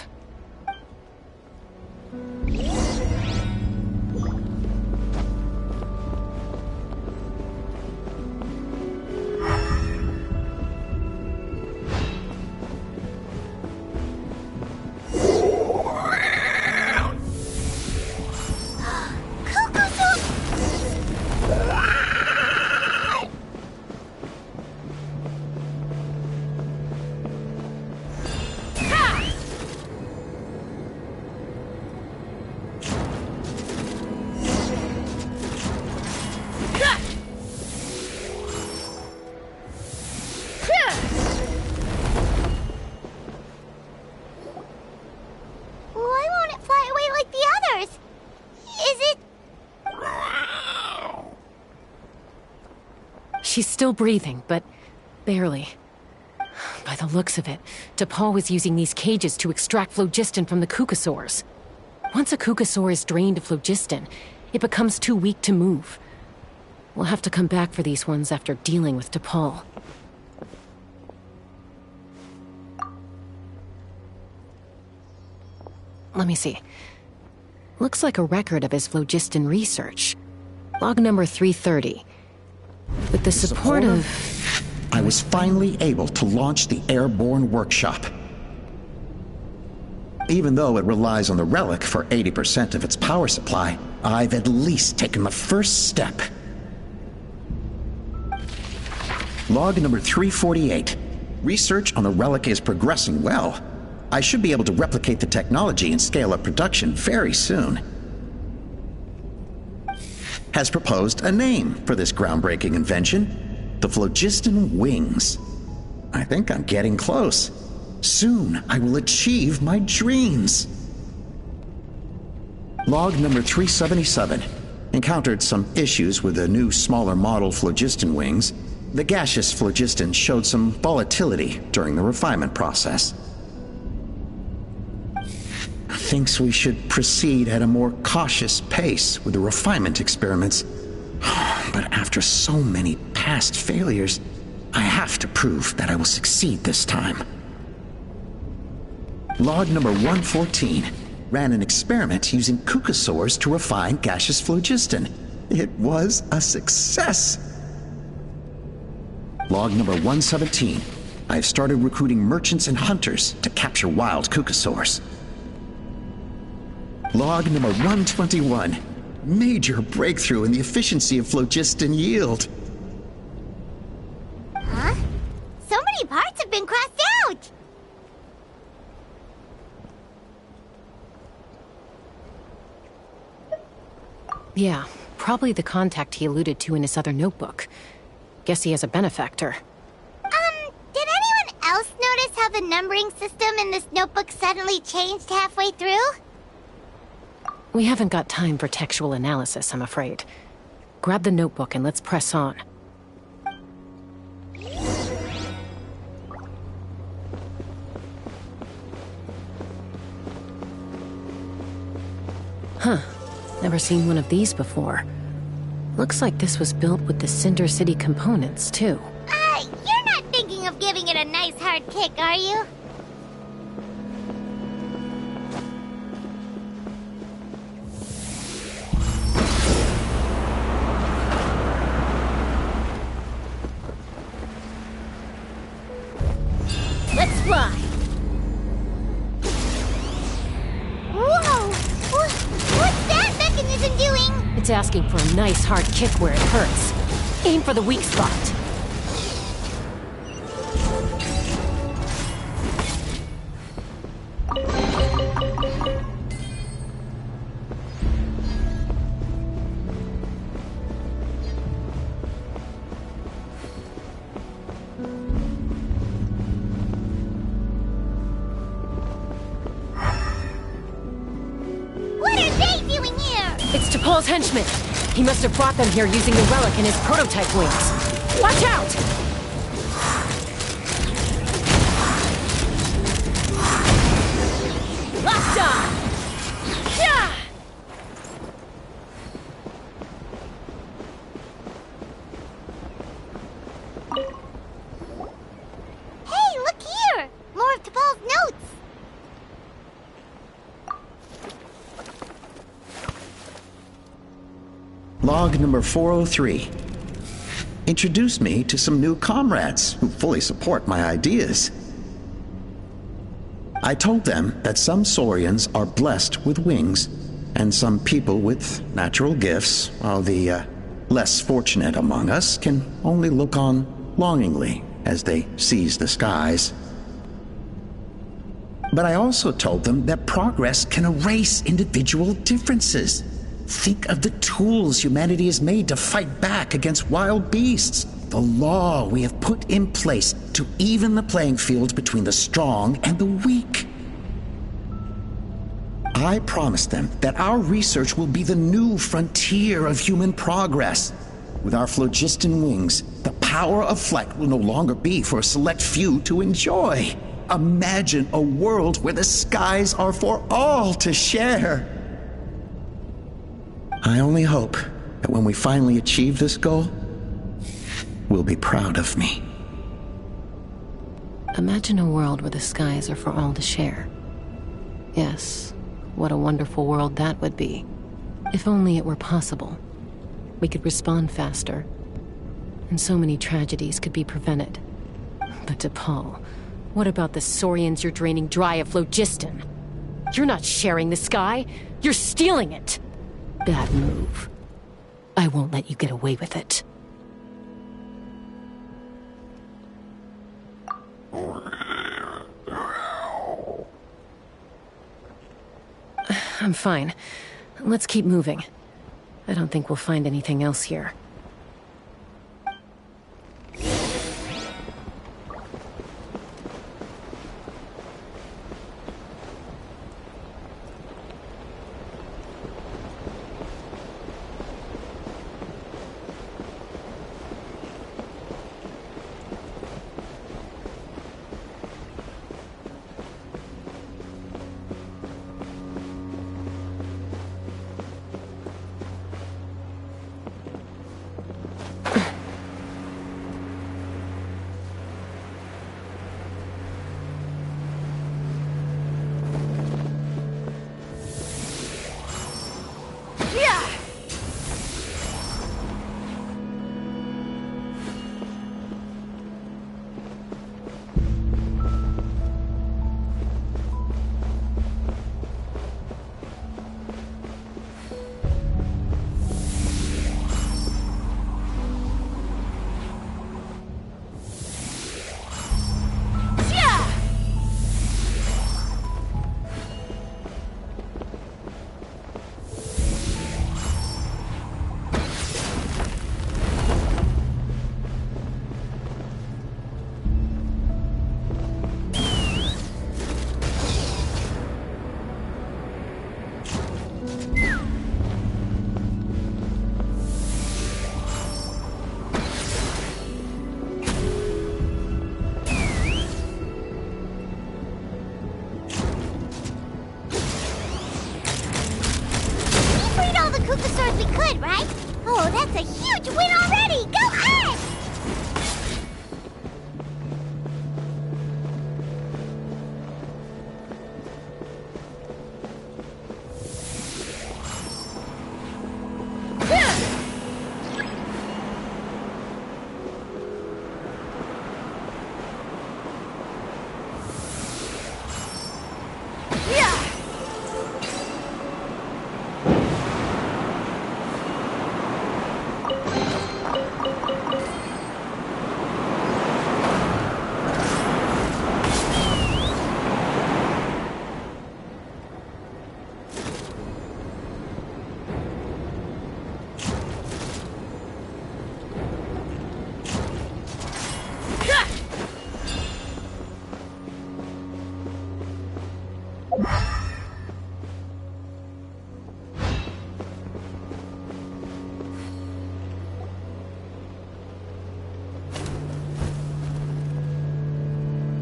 She's still breathing, but barely. By the looks of it, DePaul was using these cages to extract phlogiston from the Kukasaurs. Once a Kukasaur is drained of phlogiston, it becomes too weak to move. We'll have to come back for these ones after dealing with DePaul. Let me see. Looks like a record of his phlogiston research. Log number 330. With the support of... I was finally able to launch the airborne workshop. Even though it relies on the relic for 80% of its power supply, I've at least taken the first step. Log number 348. Research on the relic is progressing well. I should be able to replicate the technology and scale up production very soon. Has proposed a name for this groundbreaking invention: the phlogiston wings. I think I'm getting close. Soon I will achieve my dreams. Log number 377. Encountered some issues with the new smaller model phlogiston wings. The gaseous phlogiston showed some volatility during the refinement process. Thinks we should proceed at a more cautious pace with the refinement experiments. But after so many past failures, I have to prove that I will succeed this time. Log number 114. Ran an experiment using Kukasaurs to refine gaseous phlogiston. It was a success. Log number 117. I have started recruiting merchants and hunters to capture wild Kukasaurs. Log number 121. Major breakthrough in the efficiency of phlogiston yield. Huh? So many parts have been crossed out! Yeah, probably the contact he alluded to in his other notebook. Guess he has a benefactor. Did anyone else notice how the numbering system in this notebook suddenly changed halfway through? We haven't got time for textual analysis, I'm afraid. Grab the notebook and let's press on. Huh. Never seen one of these before. Looks like this was built with the Cinder City components, too. You're not thinking of giving it a nice hard kick, are you? Let's fly. Whoa! What's that mechanism doing? It's asking for a nice hard kick where it hurts. Aim for the weak spot. Paul's henchman. He must have brought them here using the relic in his prototype wings. Watch out! Locked on! Yeah! Hey, look here! More of T'Pol's notes! Log number 403. Introduce me to some new comrades who fully support my ideas. I told them that some Saurians are blessed with wings, and some people with natural gifts, while the less fortunate among us can only look on longingly as they seize the skies. But I also told them that progress can erase individual differences. Think of the tools humanity has made to fight back against wild beasts. The law we have put in place to even the playing field between the strong and the weak. I promised them that our research will be the new frontier of human progress. With our phlogiston wings, the power of flight will no longer be for a select few to enjoy. Imagine a world where the skies are for all to share. I only hope that when we finally achieve this goal, we'll be proud of me. Imagine a world where the skies are for all to share. Yes, what a wonderful world that would be. If only it were possible. We could respond faster, and so many tragedies could be prevented. But T'Pol, what about the Saurians you're draining dry of phlogiston? You're not sharing the sky, you're stealing it! Bad move. I won't let you get away with it. I'm fine. Let's keep moving. I don't think we'll find anything else here. could, right? Oh, that's a huge win already! Go us!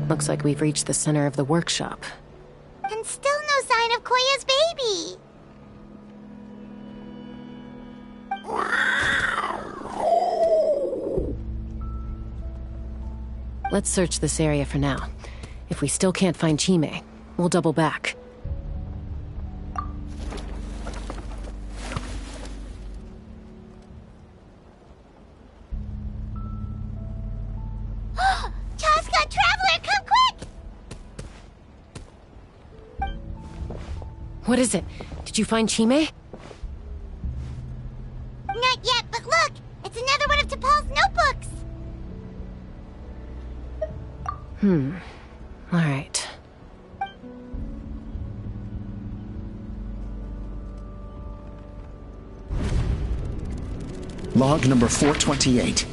Looks like we've reached the center of the workshop. And still no sign of Koya's baby. Let's search this area for now. If we still can't find Chime, we'll double back. Chasca, Traveler, come quick! What is it? Did you find Chime? Not yet, but look! It's another one of T'Pol's notebooks! Alright. Log number 428.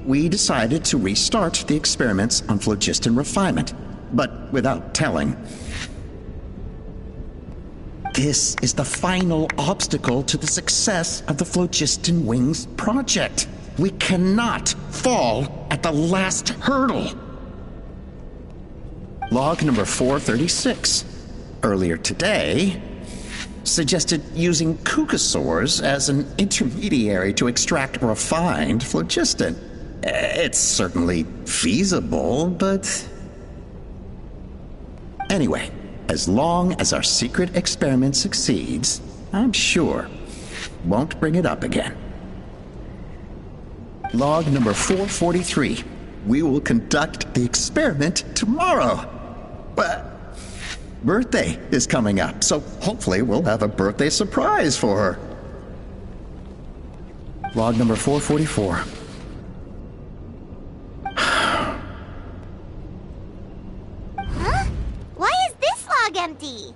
We decided to restart the experiments on phlogiston refinement, but without telling. This is the final obstacle to the success of the Phlogiston Wings project. We cannot fall at the last hurdle. Log number 436. Earlier today, suggested using cucosaurs as an intermediary to extract refined phlogiston. It's certainly feasible, but... Anyway, as long as our secret experiment succeeds, I'm sure won't bring it up again. Log number 443. We will conduct the experiment tomorrow. But birthday is coming up, so hopefully we'll have a birthday surprise for her. Log number 444. Huh? Why is this log empty?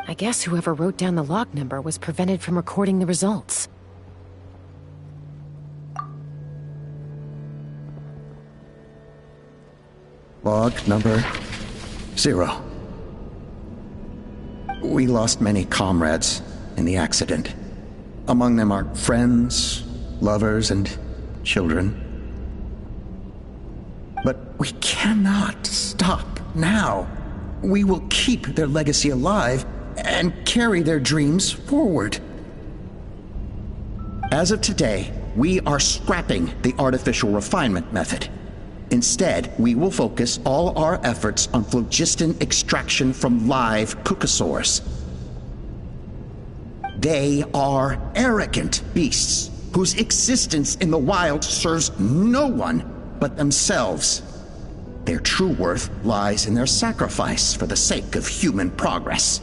I guess whoever wrote down the log number was prevented from recording the results. Log number 0. We lost many comrades in the accident. Among them are friends, lovers, and children. But we cannot stop now. We will keep their legacy alive and carry their dreams forward. As of today, we are scrapping the artificial refinement method. Instead, we will focus all our efforts on phlogiston extraction from live cucosaurs. They are arrogant beasts whose existence in the wild serves no one but themselves. Their true worth lies in their sacrifice for the sake of human progress.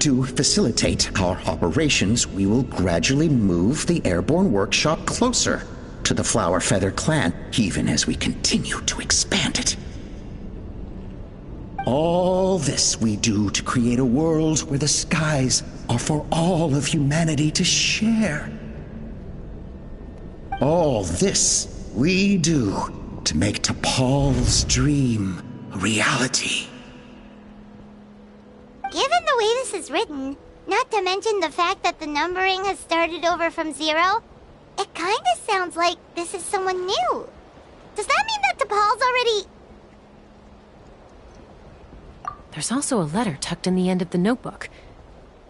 To facilitate our operations, we will gradually move the airborne workshop closer to the Flower Feather clan, even as we continue to expand it. All this we do to create a world where the skies are for all of humanity to share. All this we do to make T'Pol's dream a reality. Given the way this is written, not to mention the fact that the numbering has started over from 0, it kinda sounds like this is someone new. Does that mean that T'Pol's already... There's also a letter tucked in the end of the notebook.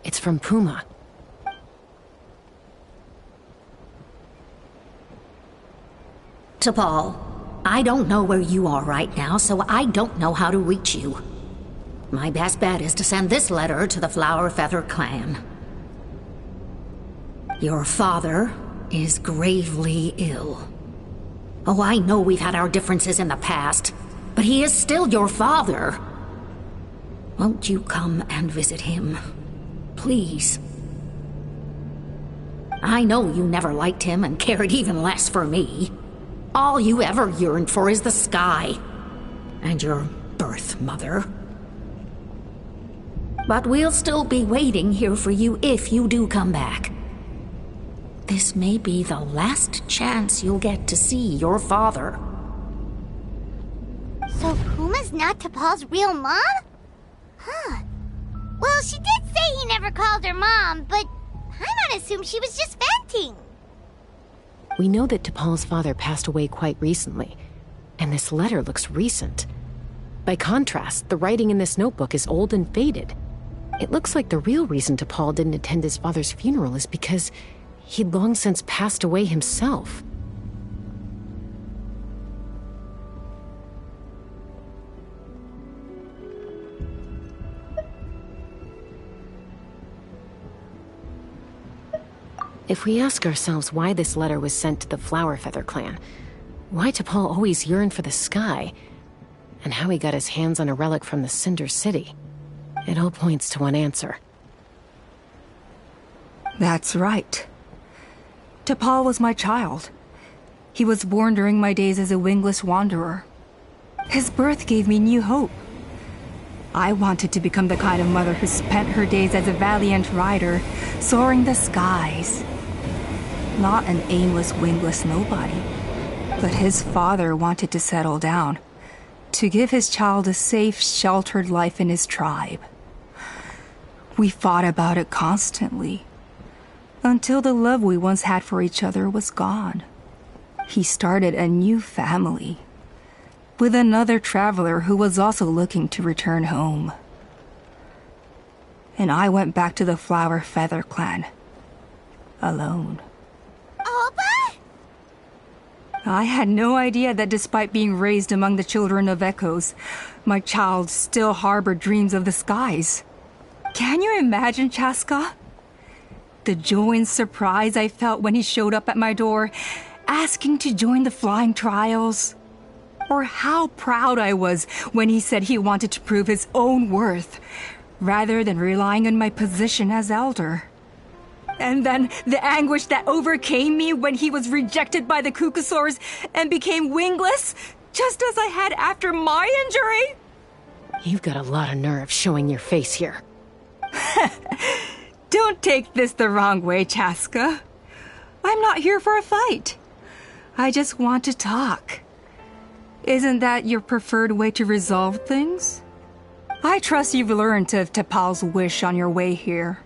It's from Puma. T'Pol, I don't know where you are right now, so I don't know how to reach you. My best bet is to send this letter to the Flower Feather clan. Your father is gravely ill. Oh, I know we've had our differences in the past, but he is still your father. Won't you come and visit him? Please. I know you never liked him and cared even less for me. All you ever yearned for is the sky. And your birth mother. But we'll still be waiting here for you if you do come back. This may be the last chance you'll get to see your father. So Puma's not T'Pol's real mom? Huh. Well, she did say he never called her mom, but I'm gonna assume she was just venting. We know that T'Pol's father passed away quite recently, and this letter looks recent. By contrast, the writing in this notebook is old and faded. It looks like the real reason T'Pol didn't attend his father's funeral is because he'd long since passed away himself. If we ask ourselves why this letter was sent to the Flower Feather clan, why T'Pol always yearned for the sky, and how he got his hands on a relic from the Cinder City, it all points to one answer. That's right. T'Pol was my child. He was born during my days as a wingless wanderer. His birth gave me new hope. I wanted to become the kind of mother who spent her days as a valiant rider, soaring the skies. Not an aimless, wingless nobody. But his father wanted to settle down, to give his child a safe, sheltered life in his tribe. We fought about it constantly, until the love we once had for each other was gone. He started a new family, with another traveler who was also looking to return home. And I went back to the Flower Feather clan, alone. Oppa? I had no idea that despite being raised among the children of echoes, my child still harbored dreams of the skies. Can you imagine, Chasca? The joy and surprise I felt when he showed up at my door, asking to join the flying trials. Or how proud I was when he said he wanted to prove his own worth, rather than relying on my position as elder. And then the anguish that overcame me when he was rejected by the Cucusaurs and became wingless, just as I had after my injury. You've got a lot of nerve showing your face here. Don't take this the wrong way, Chasca. I'm not here for a fight. I just want to talk. Isn't that your preferred way to resolve things? I trust you've learned of T'Pol's wish on your way here.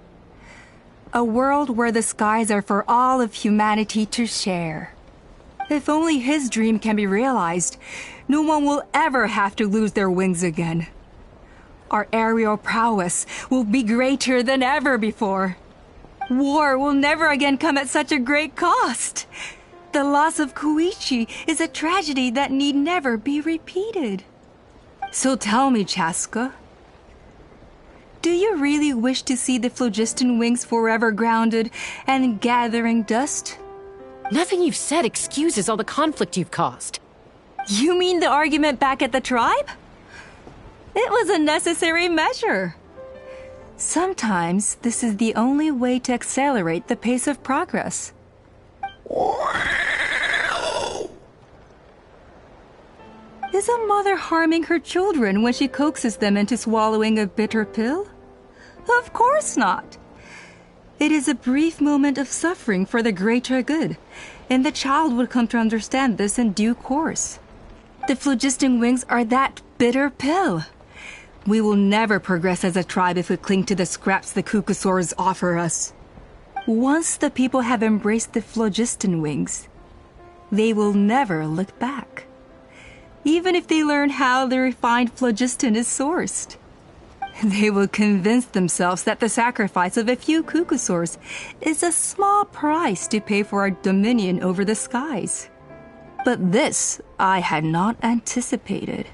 A world where the skies are for all of humanity to share. If only his dream can be realized, no one will ever have to lose their wings again. Our aerial prowess will be greater than ever before. War will never again come at such a great cost. The loss of Koichi is a tragedy that need never be repeated. So tell me, Chasca, do you really wish to see the phlogiston wings forever grounded and gathering dust? Nothing you've said excuses all the conflict you've caused. You mean the argument back at the tribe? It was a necessary measure. Sometimes this is the only way to accelerate the pace of progress. Is a mother harming her children when she coaxes them into swallowing a bitter pill? Of course not. It is a brief moment of suffering for the greater good, and the child would come to understand this in due course. The phlogiston wings are that bitter pill. We will never progress as a tribe if we cling to the scraps the Cucusaurs offer us. Once the people have embraced the phlogiston wings, they will never look back. Even if they learn how the refined phlogiston is sourced. They will convince themselves that the sacrifice of a few Cucusaurs is a small price to pay for our dominion over the skies. But this I had not anticipated.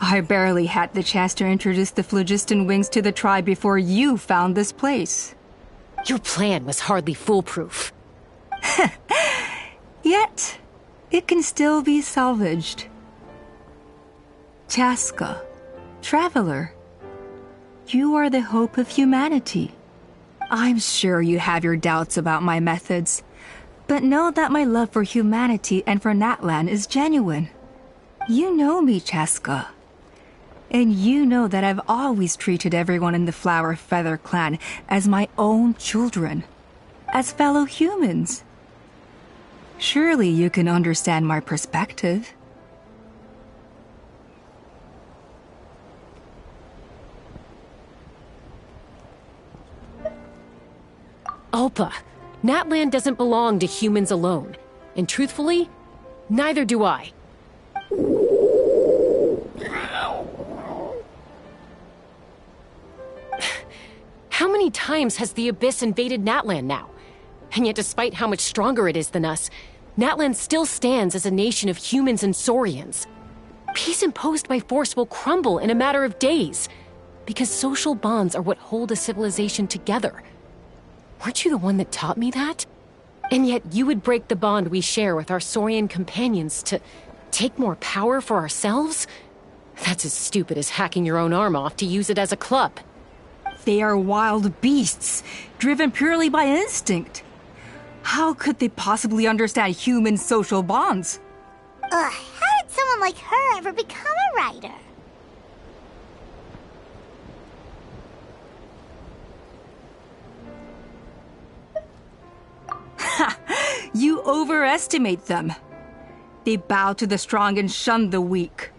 I barely had the chance to introduce the phlogiston wings to the tribe before you found this place. Your plan was hardly foolproof. Yet, it can still be salvaged. Chasca, traveler, you are the hope of humanity. I'm sure you have your doubts about my methods, but know that my love for humanity and for Natlan is genuine. You know me, Chasca. And you know that I've always treated everyone in the Flower Feather clan as my own children, as fellow humans. Surely you can understand my perspective. Alpa, Natlan doesn't belong to humans alone. And truthfully, neither do I. How many times has the Abyss invaded Natlan now? And yet despite how much stronger it is than us, Natlan still stands as a nation of humans and Saurians. Peace imposed by force will crumble in a matter of days, because social bonds are what hold a civilization together. Weren't you the one that taught me that? And yet you would break the bond we share with our Saurian companions to take more power for ourselves? That's as stupid as hacking your own arm off to use it as a club. They are wild beasts, driven purely by instinct. How could they possibly understand human social bonds? How did someone like her ever become a writer? You overestimate them. They bow to the strong and shun the weak.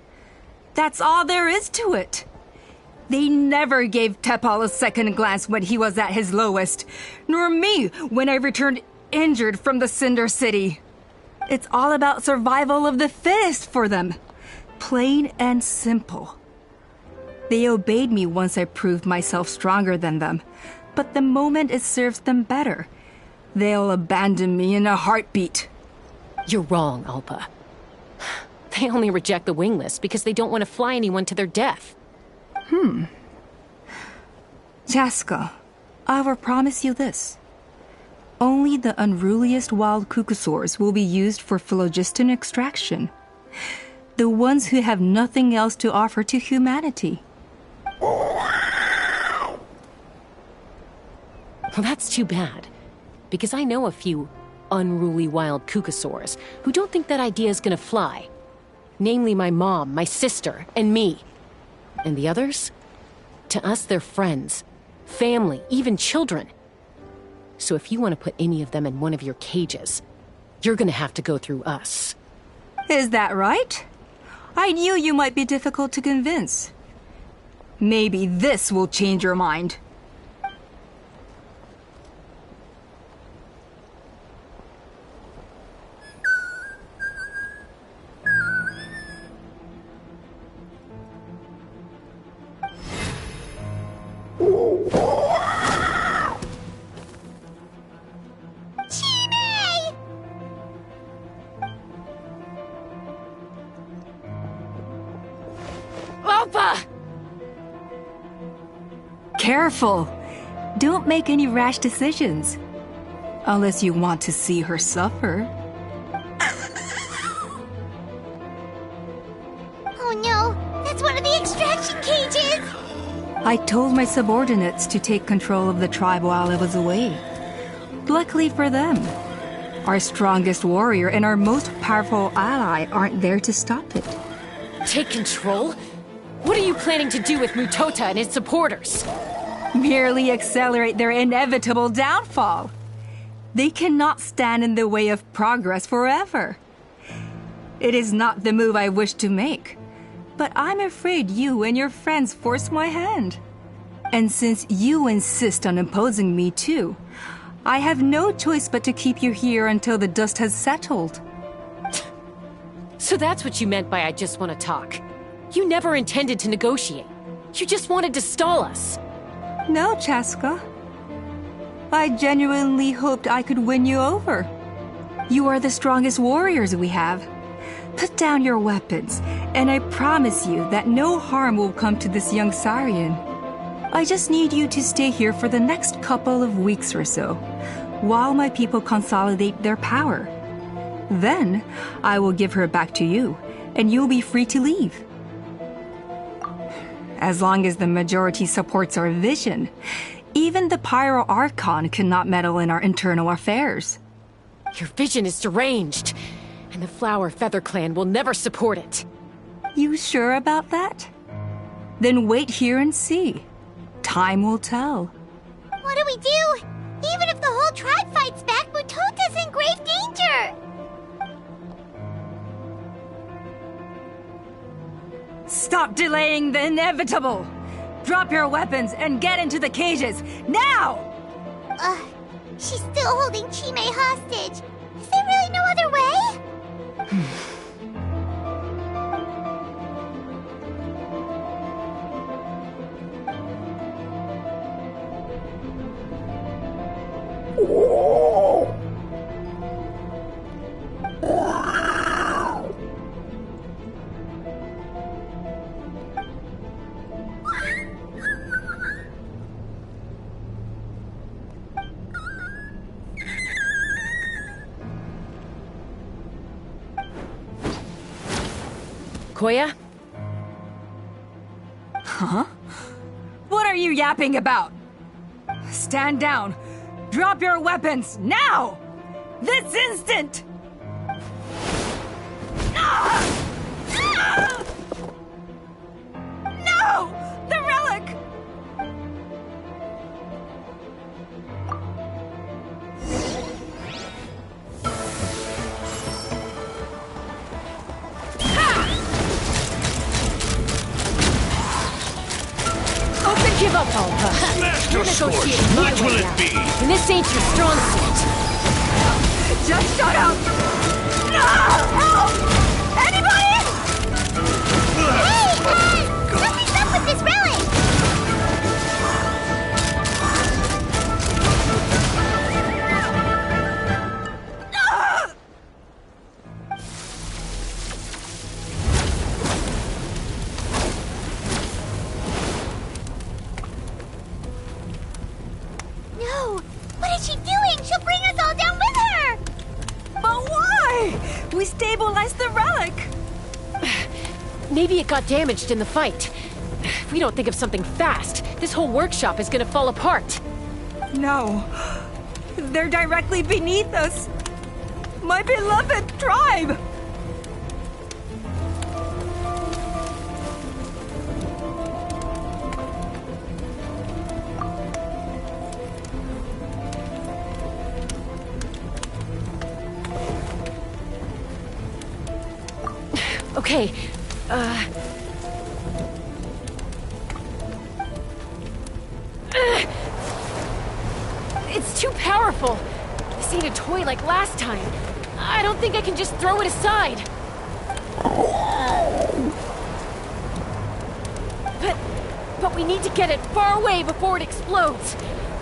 That's all there is to it. They never gave Tepal a second glance when he was at his lowest, nor me when I returned injured from the Cinder City. It's all about survival of the fittest for them. Plain and simple. They obeyed me once I proved myself stronger than them, but the moment it serves them better, they'll abandon me in a heartbeat. You're wrong, Alpa. They only reject the wingless because they don't want to fly anyone to their death. Chasca, I will promise you this. Only the unruliest wild cucosaurs will be used for phlogiston extraction. The ones who have nothing else to offer to humanity. Well, that's too bad. Because I know a few unruly wild cucosaurs who don't think that idea is gonna fly. Namely my mom, my sister, and me. And the others? To us, they're friends, family, even children. So if you want to put any of them in one of your cages, you're gonna have to go through us. Is that right? I knew you might be difficult to convince. Maybe this will change your mind. Careful! Don't make any rash decisions. Unless you want to see her suffer. Oh no! That's one of the extraction cages! I told my subordinates to take control of the tribe while I was away. Luckily for them, our strongest warrior and our most powerful ally aren't there to stop it. Take control? What are you planning to do with Mutota and his supporters? Merely accelerate their inevitable downfall. They cannot stand in the way of progress forever. It is not the move I wish to make, but I'm afraid you and your friends force my hand. And since you insist on imposing me too, I have no choice but to keep you here until the dust has settled. So that's what you meant by I just want to talk. You never intended to negotiate. You just wanted to stall us. No, Chasca. I genuinely hoped I could win you over. You are the strongest warriors we have. Put down your weapons, and I promise you that no harm will come to this young Saurian. I just need you to stay here for the next couple of weeks or so, while my people consolidate their power. Then, I will give her back to you, and you'll be free to leave. As long as the majority supports our vision, even the Pyro Archon cannot meddle in our internal affairs. Your vision is deranged, and the Flower Feather Clan will never support it. You sure about that? Then wait here and see. Time will tell. What do we do? Even if the whole tribe fights back, Mutota's in grave danger! Stop delaying the inevitable! Drop your weapons and get into the cages, now! She's still holding Chime hostage. Is there really no other way? Koya? Huh? What are you yapping about? Stand down. Drop your weapons, now! This instant! No! The relic! Give up, Alpa. Master You're Sword, negotiating my which will way it out. be? And this ain't your strong suit. Just shut up! No! Help! Anybody? Hey, something's up with this relic! No! What is she doing? She'll bring us all down with her! But why? We stabilized the relic! Maybe it got damaged in the fight. If we don't think of something fast, this whole workshop is gonna fall apart. No. They're directly beneath us. My beloved tribe! Okay, it's too powerful. This ain't a toy like last time. I don't think I can just throw it aside. But we need to get it far away before it explodes.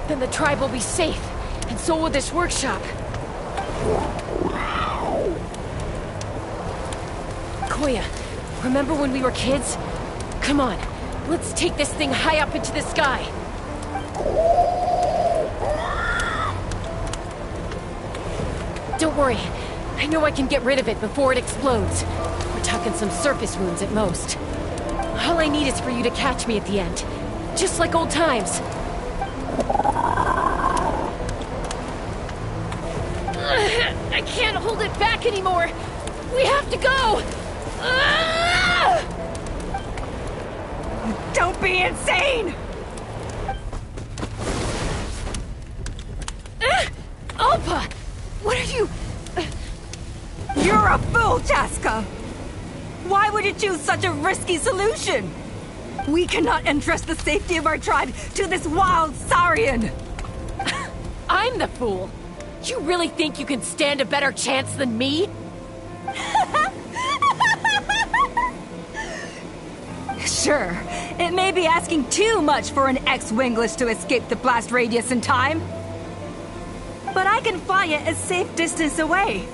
Then the tribe will be safe, and so will this workshop. Koya, remember when we were kids? Come on, let's take this thing high up into the sky. Don't worry, I know I can get rid of it before it explodes. We're talking some surface wounds at most. All I need is for you to catch me at the end, just like old times. I can't hold it back anymore. We have to go. Don't be insane! Alpa! What are you... You're a fool, Chasca! Why would you choose such a risky solution? We cannot entrust the safety of our tribe to this wild Saurian! I'm the fool! You really think you can stand a better chance than me? Sure, it may be asking too much for an ex-winglish to escape the blast radius in time. but I can fly it a safe distance away,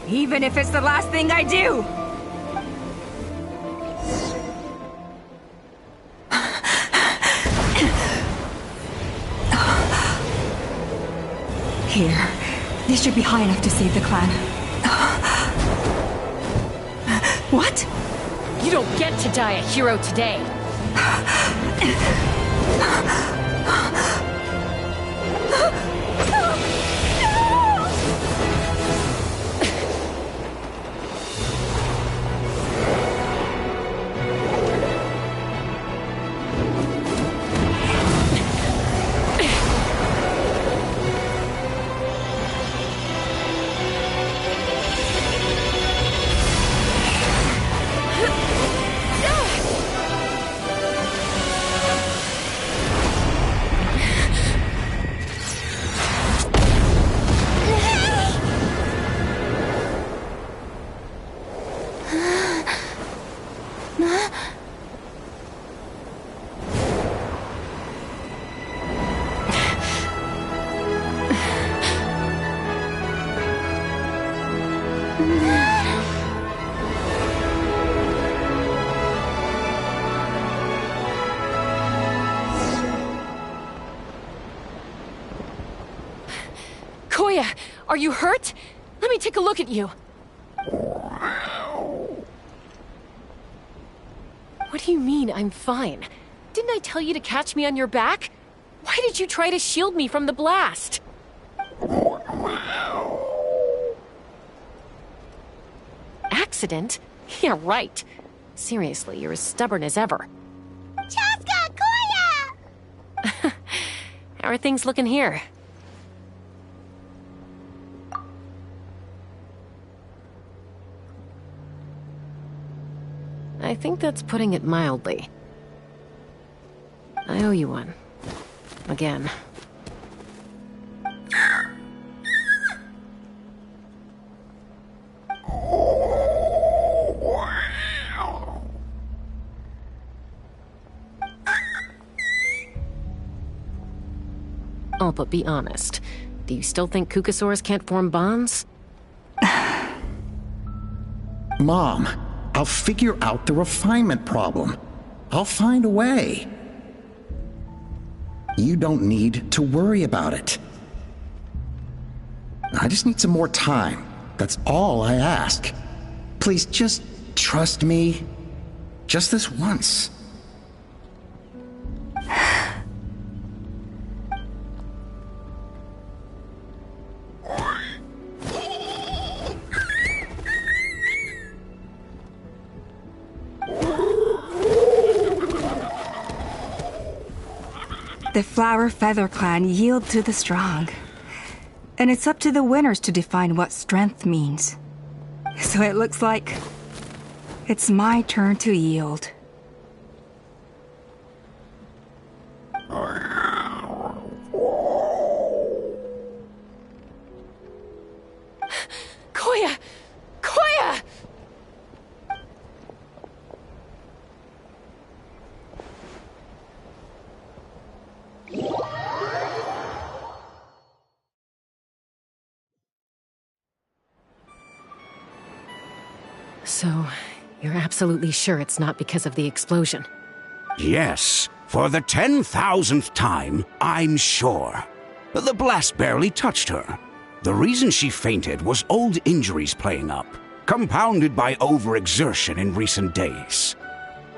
even if it's the last thing I do. Here. This should be high enough to save the clan. What? You don't get to die a hero today. Koya, are you hurt? Let me take a look at you. What do you mean, I'm fine? Didn't I tell you to catch me on your back? Why did you try to shield me from the blast? Accident? Yeah, right. Seriously, you're as stubborn as ever. Chasca, Koya! How are things looking here? I think that's putting it mildly. I owe you one. Again. Oh, but be honest. Do you still think Kukasaurs can't form bonds? Mom, I'll figure out the refinement problem. I'll find a way. You don't need to worry about it. I just need some more time. That's all I ask. Please just trust me. Just this once. The Flower Feather Clan yield to the strong. And it's up to the winners to define what strength means. So it looks like it's my turn to yield. Koya! Koya! So, you're absolutely sure it's not because of the explosion? Yes, for the 10,000th time, I'm sure. The blast barely touched her. The reason she fainted was old injuries playing up, compounded by overexertion in recent days.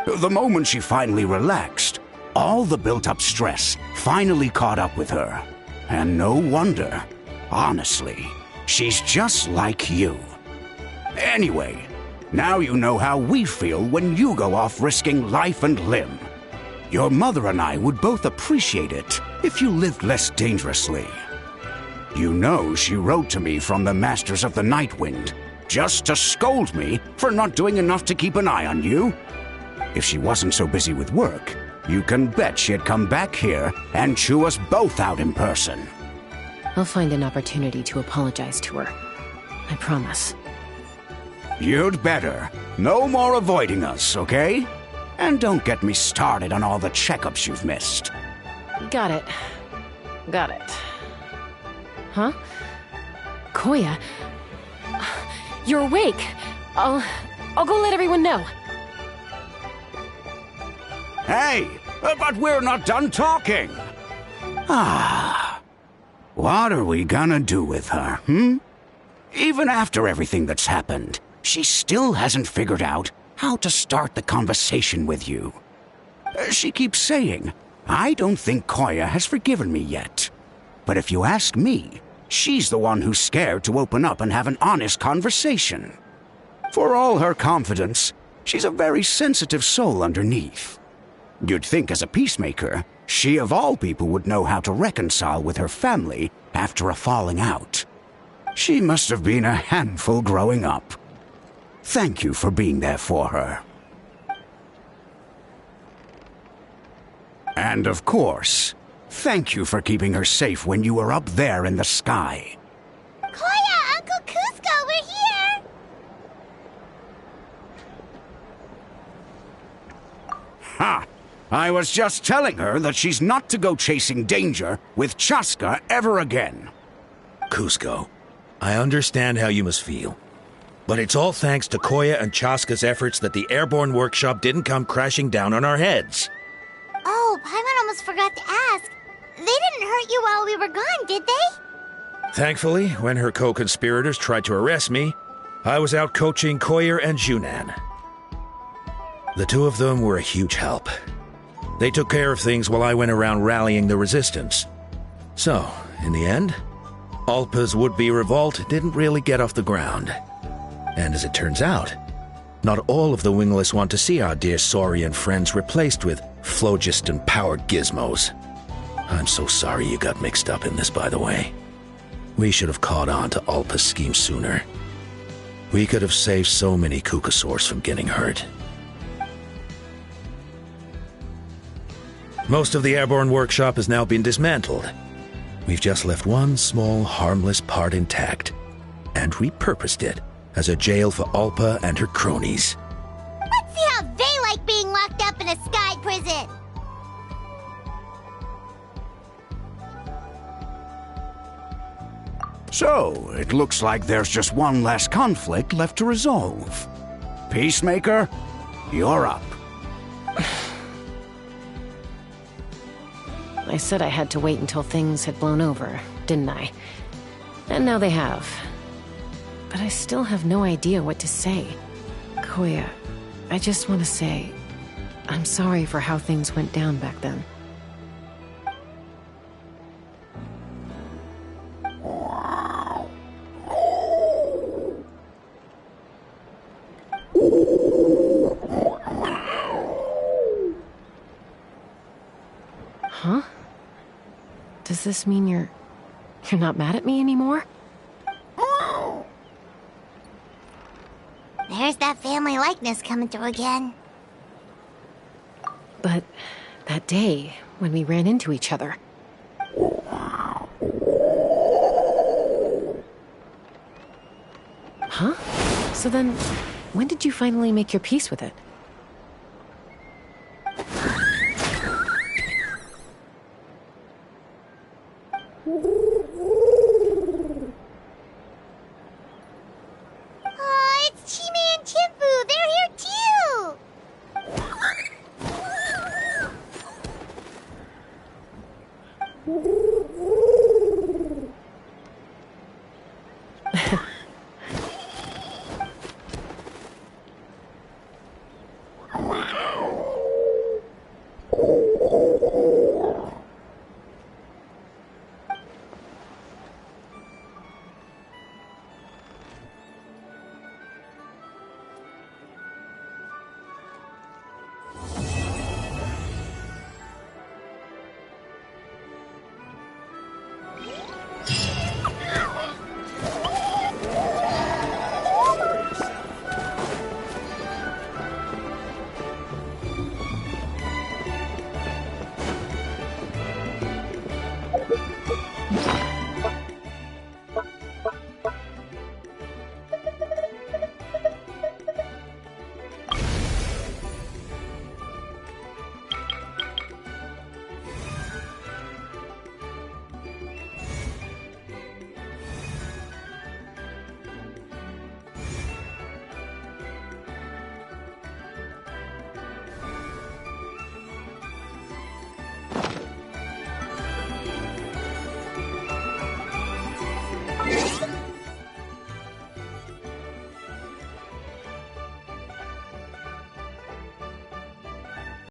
The moment she finally relaxed, all the built-up stress finally caught up with her. And no wonder. Honestly, she's just like you. Anyway, now you know how we feel when you go off risking life and limb. Your mother and I would both appreciate it if you lived less dangerously. You know she wrote to me from the Masters of the Night Wind, just to scold me for not doing enough to keep an eye on you. If she wasn't so busy with work, you can bet she'd come back here and chew us both out in person. I'll find an opportunity to apologize to her. I promise. You'd better. No more avoiding us, okay? And don't get me started on all the checkups you've missed. Got it. Got it. Huh? Koya? You're awake. I'll go let everyone know. Hey, but we're not done talking. What are we gonna do with her, Even after everything that's happened, she still hasn't figured out how to start the conversation with you. She keeps saying, I don't think Koya has forgiven me yet. But if you ask me, she's the one who's scared to open up and have an honest conversation. For all her confidence, she's a very sensitive soul underneath. You'd think as a peacemaker, she of all people would know how to reconcile with her family after a falling out. She must have been a handful growing up. Thank you for being there for her. And of course, thank you for keeping her safe when you were up there in the sky. Koya, Uncle Cusco, we're here! Ha! I was just telling her that she's not to go chasing danger with Chasca ever again. Cusco, I understand how you must feel. But it's all thanks to Koya and Chasca's efforts that the airborne workshop didn't come crashing down on our heads. Oh, Paimon almost forgot to ask. They didn't hurt you while we were gone, did they? Thankfully, when her co-conspirators tried to arrest me, I was out coaching Koya and Junan. The two of them were a huge help. They took care of things while I went around rallying the resistance. So, in the end, Alpa's would-be revolt didn't really get off the ground. And as it turns out, not all of the wingless want to see our dear Saurian friends replaced with phlogiston-powered gizmos. I'm so sorry you got mixed up in this, by the way. We should have caught on to Alpa's scheme sooner. We could have saved so many Kukasaurs from getting hurt. Most of the airborne workshop has now been dismantled. We've just left one small, harmless part intact, and repurposed it as a jail for Alpa and her cronies. Let's see how they like being locked up in a sky prison! So, it looks like there's just one last conflict left to resolve. Peacemaker, you're up. I said I had to wait until things had blown over, didn't I? And now they have. But I still have no idea what to say. Koya, I just want to say, I'm sorry for how things went down back then. Huh? Does this mean you're not mad at me anymore? There's that family likeness coming through again. But that day, when we ran into each other... Huh? So then, when did you finally make your peace with it?